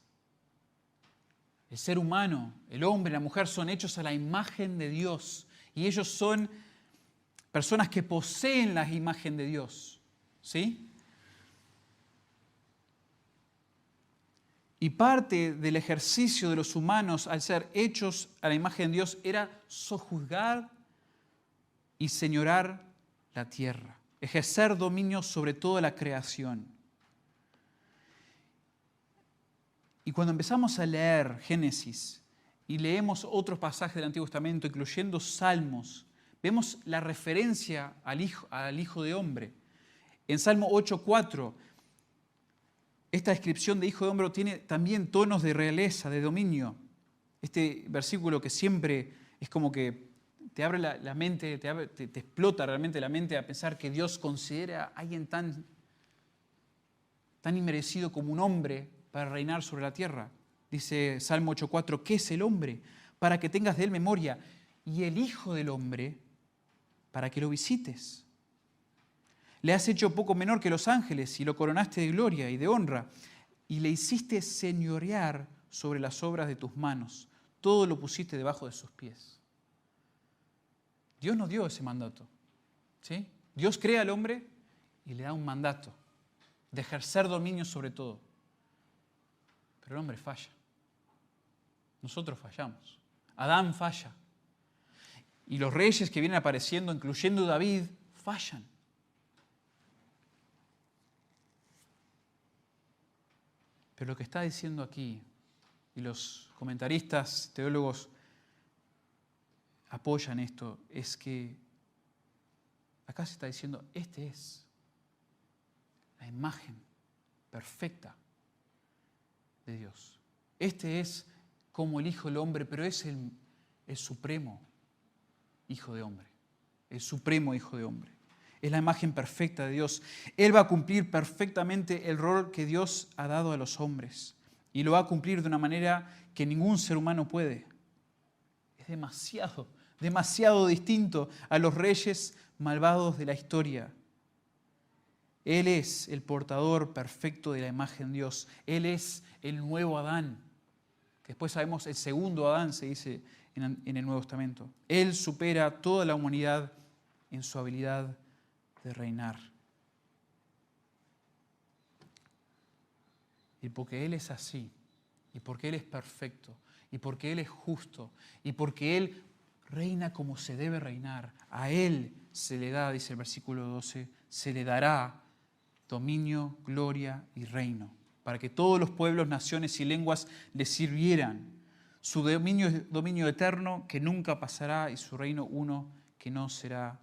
el ser humano, el hombre y la mujer son hechos a la imagen de Dios y ellos son personas que poseen la imagen de Dios. ¿Sí? Y parte del ejercicio de los humanos al ser hechos a la imagen de Dios era sojuzgar y señorar la tierra, ejercer dominio sobre toda la creación. Y cuando empezamos a leer Génesis y leemos otros pasajes del Antiguo Testamento, incluyendo Salmos, vemos la referencia al Hijo de Hombre. En Salmo 8:4, esta descripción de Hijo de Hombre tiene también tonos de realeza, de dominio. Este versículo que siempre es como que te abre la mente, te explota realmente la mente a pensar que Dios considera a alguien tan inmerecido como un hombre para reinar sobre la tierra. Dice Salmo 8:4, ¿qué es el hombre? Para que tengas de él memoria, y el Hijo del Hombre para que lo visites. Le has hecho poco menor que los ángeles y lo coronaste de gloria y de honra. y le hiciste señorear sobre las obras de tus manos. Todo lo pusiste debajo de sus pies. Dios nos dio ese mandato, ¿sí? Dios crea al hombre y le da un mandato de ejercer dominio sobre todo. Pero el hombre falla. Nosotros fallamos. Adán falla. Y los reyes que vienen apareciendo, incluyendo David, fallan. Pero lo que está diciendo aquí, y los comentaristas, teólogos apoyan esto, es que acá se está diciendo, este es la imagen perfecta de Dios. Este es como el Hijo del Hombre, pero es el supremo Hijo de Hombre. El supremo Hijo de Hombre. Es la imagen perfecta de Dios. Él va a cumplir perfectamente el rol que Dios ha dado a los hombres. Y lo va a cumplir de una manera que ningún ser humano puede. Es demasiado distinto a los reyes malvados de la historia. Él es el portador perfecto de la imagen de Dios. Él es el nuevo Adán. Que después sabemos el segundo Adán, se dice en el Nuevo Testamento. Él supera a toda la humanidad en su habilidad de reinar. Y porque Él es así, y porque Él es perfecto, y porque Él es justo, y porque Él reina como se debe reinar, a Él se le da, dice el versículo 12, se le dará dominio, gloria y reino, para que todos los pueblos, naciones y lenguas le sirvieran. Su dominio es dominio eterno que nunca pasará y su reino uno que no será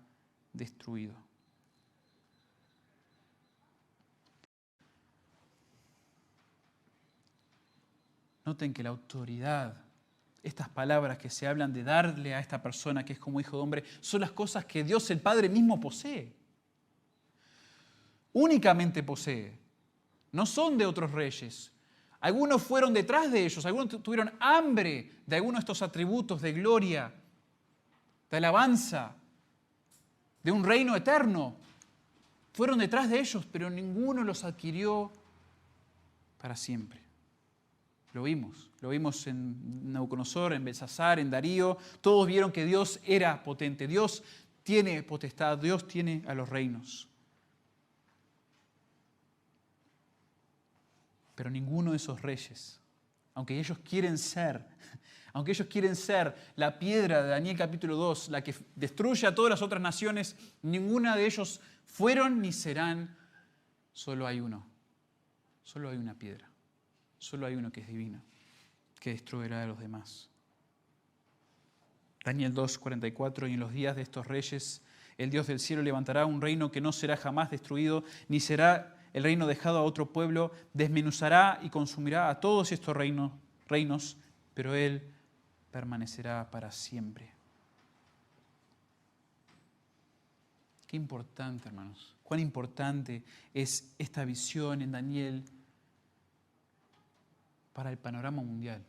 destruido. Noten que la autoridad, estas palabras que se hablan de darle a esta persona que es como hijo de hombre, son las cosas que Dios el Padre mismo posee. Únicamente posee. No son de otros reyes. Algunos fueron detrás de ellos, algunos tuvieron hambre de algunos de estos atributos de gloria, de alabanza, de un reino eterno. Fueron detrás de ellos, pero ninguno los adquirió para siempre. Lo vimos en Nabucodonosor, en Belsasar, en Darío. Todos vieron que Dios era potente. Dios tiene potestad, Dios tiene a los reinos. Pero ninguno de esos reyes, aunque ellos quieren ser la piedra de Daniel capítulo 2, la que destruye a todas las otras naciones, ninguna de ellos fueron ni serán. Solo hay uno. Solo hay una piedra. Solo hay uno que es divino, que destruirá a los demás. Daniel 2:44, y en los días de estos reyes, el Dios del cielo levantará un reino que no será jamás destruido, ni será el reino dejado a otro pueblo, desmenuzará y consumirá a todos estos reinos, pero Él permanecerá para siempre. Qué importante, hermanos. Cuán importante es esta visión en Daniel para el panorama mundial.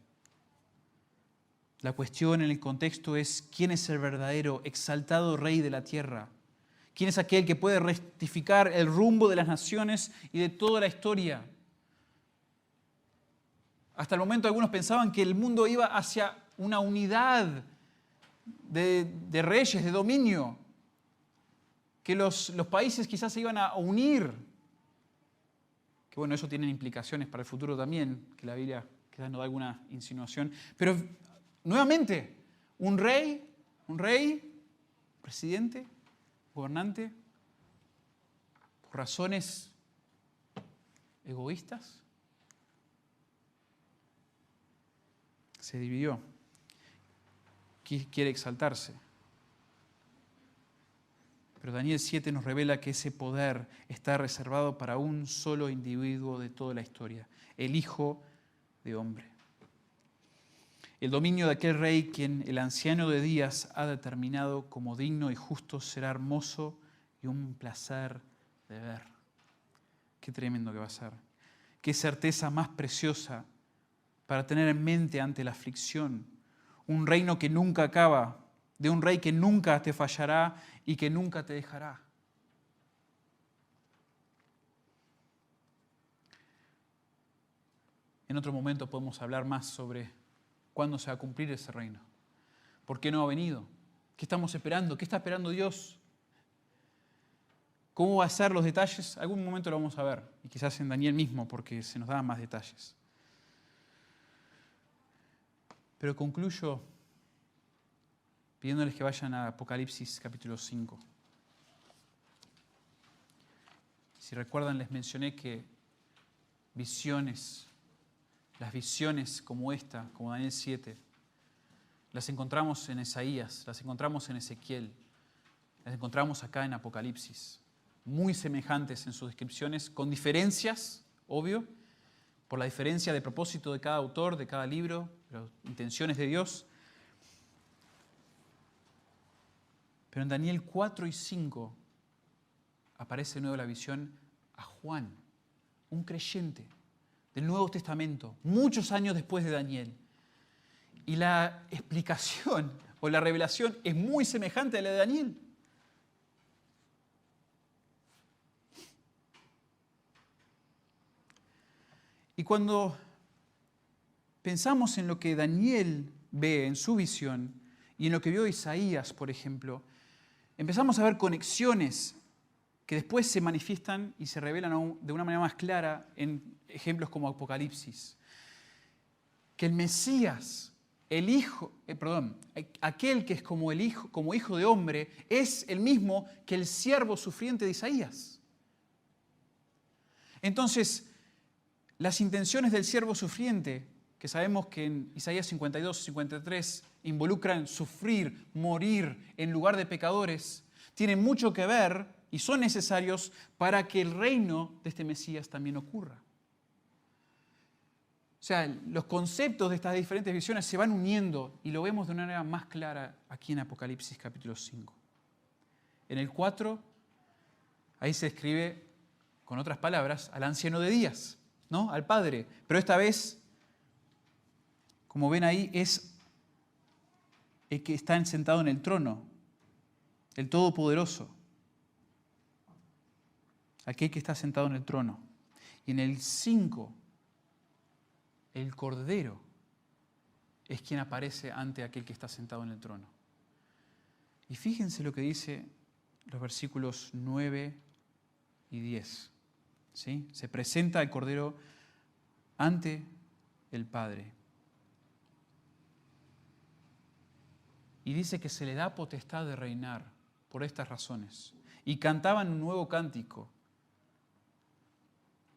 La cuestión en el contexto es quién es el verdadero, exaltado rey de la tierra. ¿Quién es aquel que puede rectificar el rumbo de las naciones y de toda la historia? Hasta el momento algunos pensaban que el mundo iba hacia una unidad de reyes, de dominio, que los países quizás se iban a unir. Que bueno, eso tiene implicaciones para el futuro también, que la Biblia quizás nos da alguna insinuación. Pero nuevamente, un rey, presidente, gobernante, por razones egoístas, se dividió. Quiere exaltarse. Pero Daniel 7 nos revela que ese poder está reservado para un solo individuo de toda la historia, el Hijo de Hombre. El dominio de aquel rey quien el anciano de días ha determinado como digno y justo será hermoso y un placer de ver. Qué tremendo que va a ser. Qué certeza más preciosa para tener en mente ante la aflicción. Un reino que nunca acaba, de un rey que nunca te fallará y que nunca te dejará. En otro momento podemos hablar más sobre cuándo se va a cumplir ese reino. ¿Por qué no ha venido? ¿Qué estamos esperando? ¿Qué está esperando Dios? ¿Cómo va a ser los detalles? Algún momento lo vamos a ver. Y quizás en Daniel mismo, porque se nos dan más detalles. Pero concluyo pidiéndoles que vayan a Apocalipsis capítulo 5. Si recuerdan, les mencioné que las visiones como esta, como Daniel 7, las encontramos en Isaías, las encontramos en Ezequiel, las encontramos acá en Apocalipsis, muy semejantes en sus descripciones, con diferencias, obvio, por la diferencia de propósito de cada autor, de cada libro, las intenciones de Dios. Pero en Daniel 4 y 5 aparece de nuevo la visión a Juan, un creyente del Nuevo Testamento, muchos años después de Daniel. Y la explicación o la revelación es muy semejante a la de Daniel. Y cuando pensamos en lo que Daniel ve en su visión y en lo que vio Isaías, por ejemplo, empezamos a ver conexiones que después se manifiestan y se revelan de una manera más clara en ejemplos como Apocalipsis. Que el Mesías, aquel que es como hijo de hombre, es el mismo que el siervo sufriente de Isaías. Entonces, las intenciones del siervo sufriente, que sabemos que en Isaías 52 y 53 involucran sufrir, morir en lugar de pecadores, tienen mucho que ver y son necesarios para que el reino de este Mesías también ocurra. O sea, los conceptos de estas diferentes visiones se van uniendo y lo vemos de una manera más clara aquí en Apocalipsis capítulo 5. En el 4, ahí se describe, con otras palabras, al anciano de días, ¿no? Al Padre. Pero esta vez, como ven ahí, es el que está sentado en el trono, el Todopoderoso. Aquel que está sentado en el trono. Y en el 5, el Cordero es quien aparece ante aquel que está sentado en el trono. Y fíjense lo que dice los versículos 9 y 10. ¿Sí? Se presenta el Cordero ante el Padre. Y dice que se le da potestad de reinar por estas razones. Y cantaban un nuevo cántico,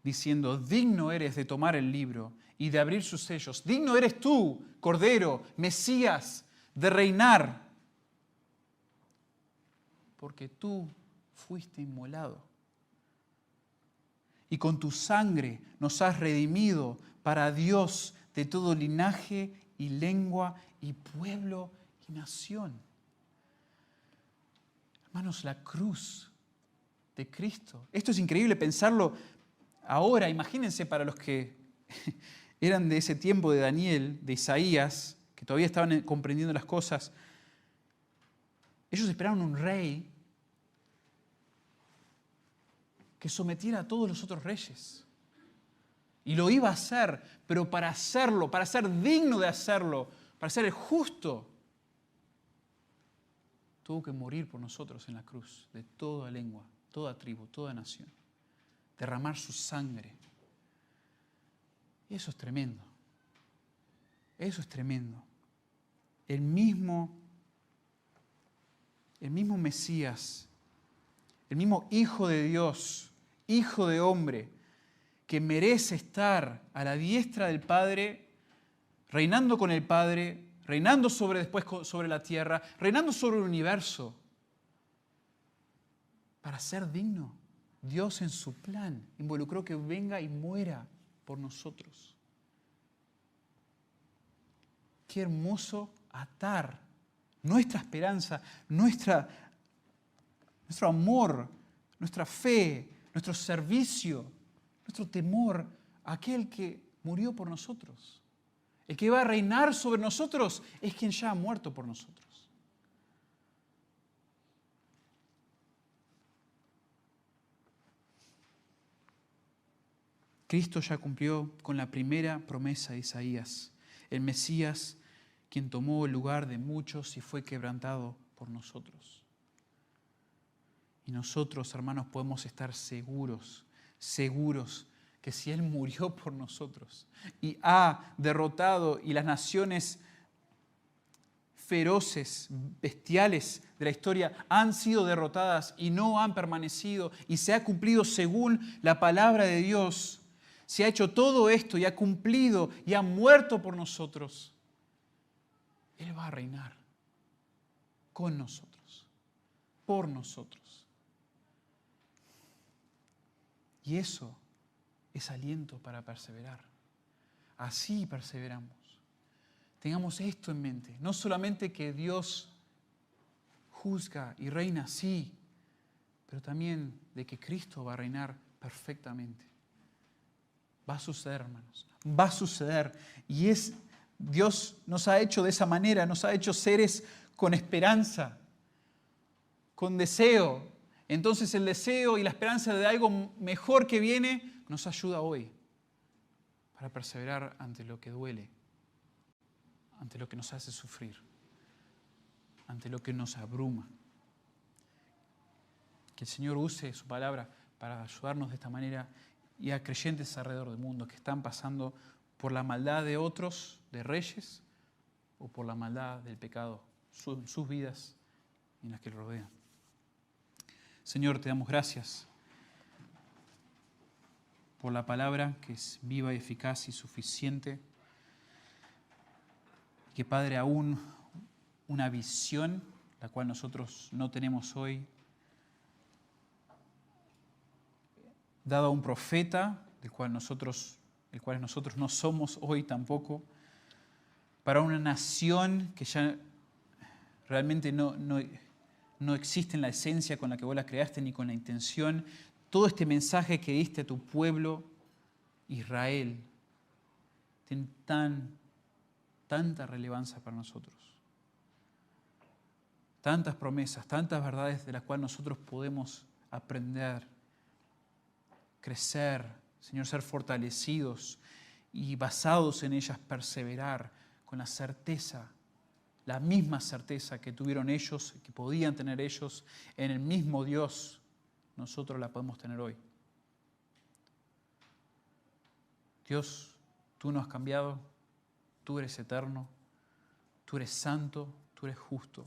diciendo: digno eres de tomar el libro y de abrir sus sellos. Digno eres tú, Cordero, Mesías, de reinar. Porque tú fuiste inmolado. Y con tu sangre nos has redimido para Dios de todo linaje y lengua y pueblo y nación. Hermanos, la cruz de Cristo. Esto es increíble pensarlo ahora. Imagínense para los que eran de ese tiempo de Daniel, de Isaías, que todavía estaban comprendiendo las cosas. Ellos esperaban un rey que sometiera a todos los otros reyes. Y lo iba a hacer, pero para hacerlo, para ser digno de hacerlo, para ser el justo, tuvo que morir por nosotros en la cruz, de toda lengua, toda tribu, toda nación. Derramar su sangre. Y eso es tremendo. Eso es tremendo. El mismo Mesías, el mismo Hijo de Dios, Hijo de hombre, que merece estar a la diestra del Padre, reinando con el Padre, reinando después sobre la tierra, reinando sobre el universo, para ser digno. Dios en su plan involucró que venga y muera por nosotros. Qué hermoso atar nuestra esperanza, nuestro amor, nuestra fe, nuestro servicio, nuestro temor a aquel que murió por nosotros. El que va a reinar sobre nosotros es quien ya ha muerto por nosotros. Cristo ya cumplió con la primera promesa de Isaías, el Mesías, quien tomó el lugar de muchos y fue quebrantado por nosotros. Y nosotros, hermanos, podemos estar seguros que si Él murió por nosotros y ha derrotado y las naciones feroces, bestiales de la historia han sido derrotadas y no han permanecido y se ha cumplido según la palabra de Dios, se ha hecho todo esto y ha cumplido y ha muerto por nosotros, Él va a reinar con nosotros, por nosotros. Y eso es aliento para perseverar. Así perseveramos. Tengamos esto en mente. No solamente que Dios juzga y reina, sí, pero también de que Cristo va a reinar perfectamente. Va a suceder, hermanos. Va a suceder. Y Dios nos ha hecho de esa manera, nos ha hecho seres con esperanza, con deseo. Entonces el deseo y la esperanza de algo mejor que viene nos ayuda hoy para perseverar ante lo que duele, ante lo que nos hace sufrir, ante lo que nos abruma. Que el Señor use su palabra para ayudarnos de esta manera y a creyentes alrededor del mundo que están pasando por la maldad de otros, de reyes, o por la maldad del pecado, sus vidas y en las que lo rodean. Señor, te damos gracias por la palabra que es viva y eficaz y suficiente. Que, Padre, aún una visión, la cual nosotros no tenemos hoy, dada a un profeta, el cual nosotros no somos hoy tampoco, para una nación que ya realmente no existe en la esencia con la que vos la creaste ni con la intención. Todo este mensaje que diste a tu pueblo, Israel, tiene tanta relevancia para nosotros. Tantas promesas, tantas verdades de las cuales nosotros podemos aprender, crecer, Señor, ser fortalecidos y basados en ellas perseverar con la certeza, la misma certeza que tuvieron ellos, que podían tener ellos en el mismo Dios, nosotros la podemos tener hoy. Dios, tú no has cambiado, tú eres eterno, tú eres santo, tú eres justo.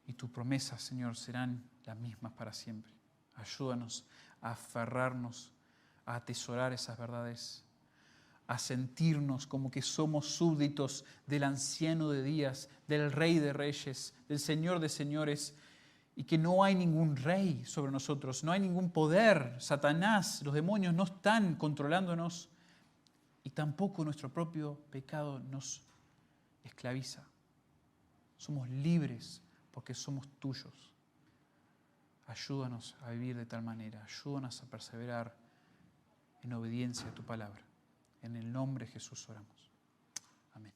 Y tus promesas, Señor, serán las mismas para siempre. Ayúdanos a aferrarnos, a atesorar esas verdades, a sentirnos como que somos súbditos del anciano de días, del Rey de reyes, del Señor de señores, y que no hay ningún rey sobre nosotros, no hay ningún poder. Satanás, los demonios no están controlándonos y tampoco nuestro propio pecado nos esclaviza. Somos libres porque somos tuyos. Ayúdanos a vivir de tal manera, ayúdanos a perseverar en obediencia a tu palabra. En el nombre de Jesús oramos. Amén.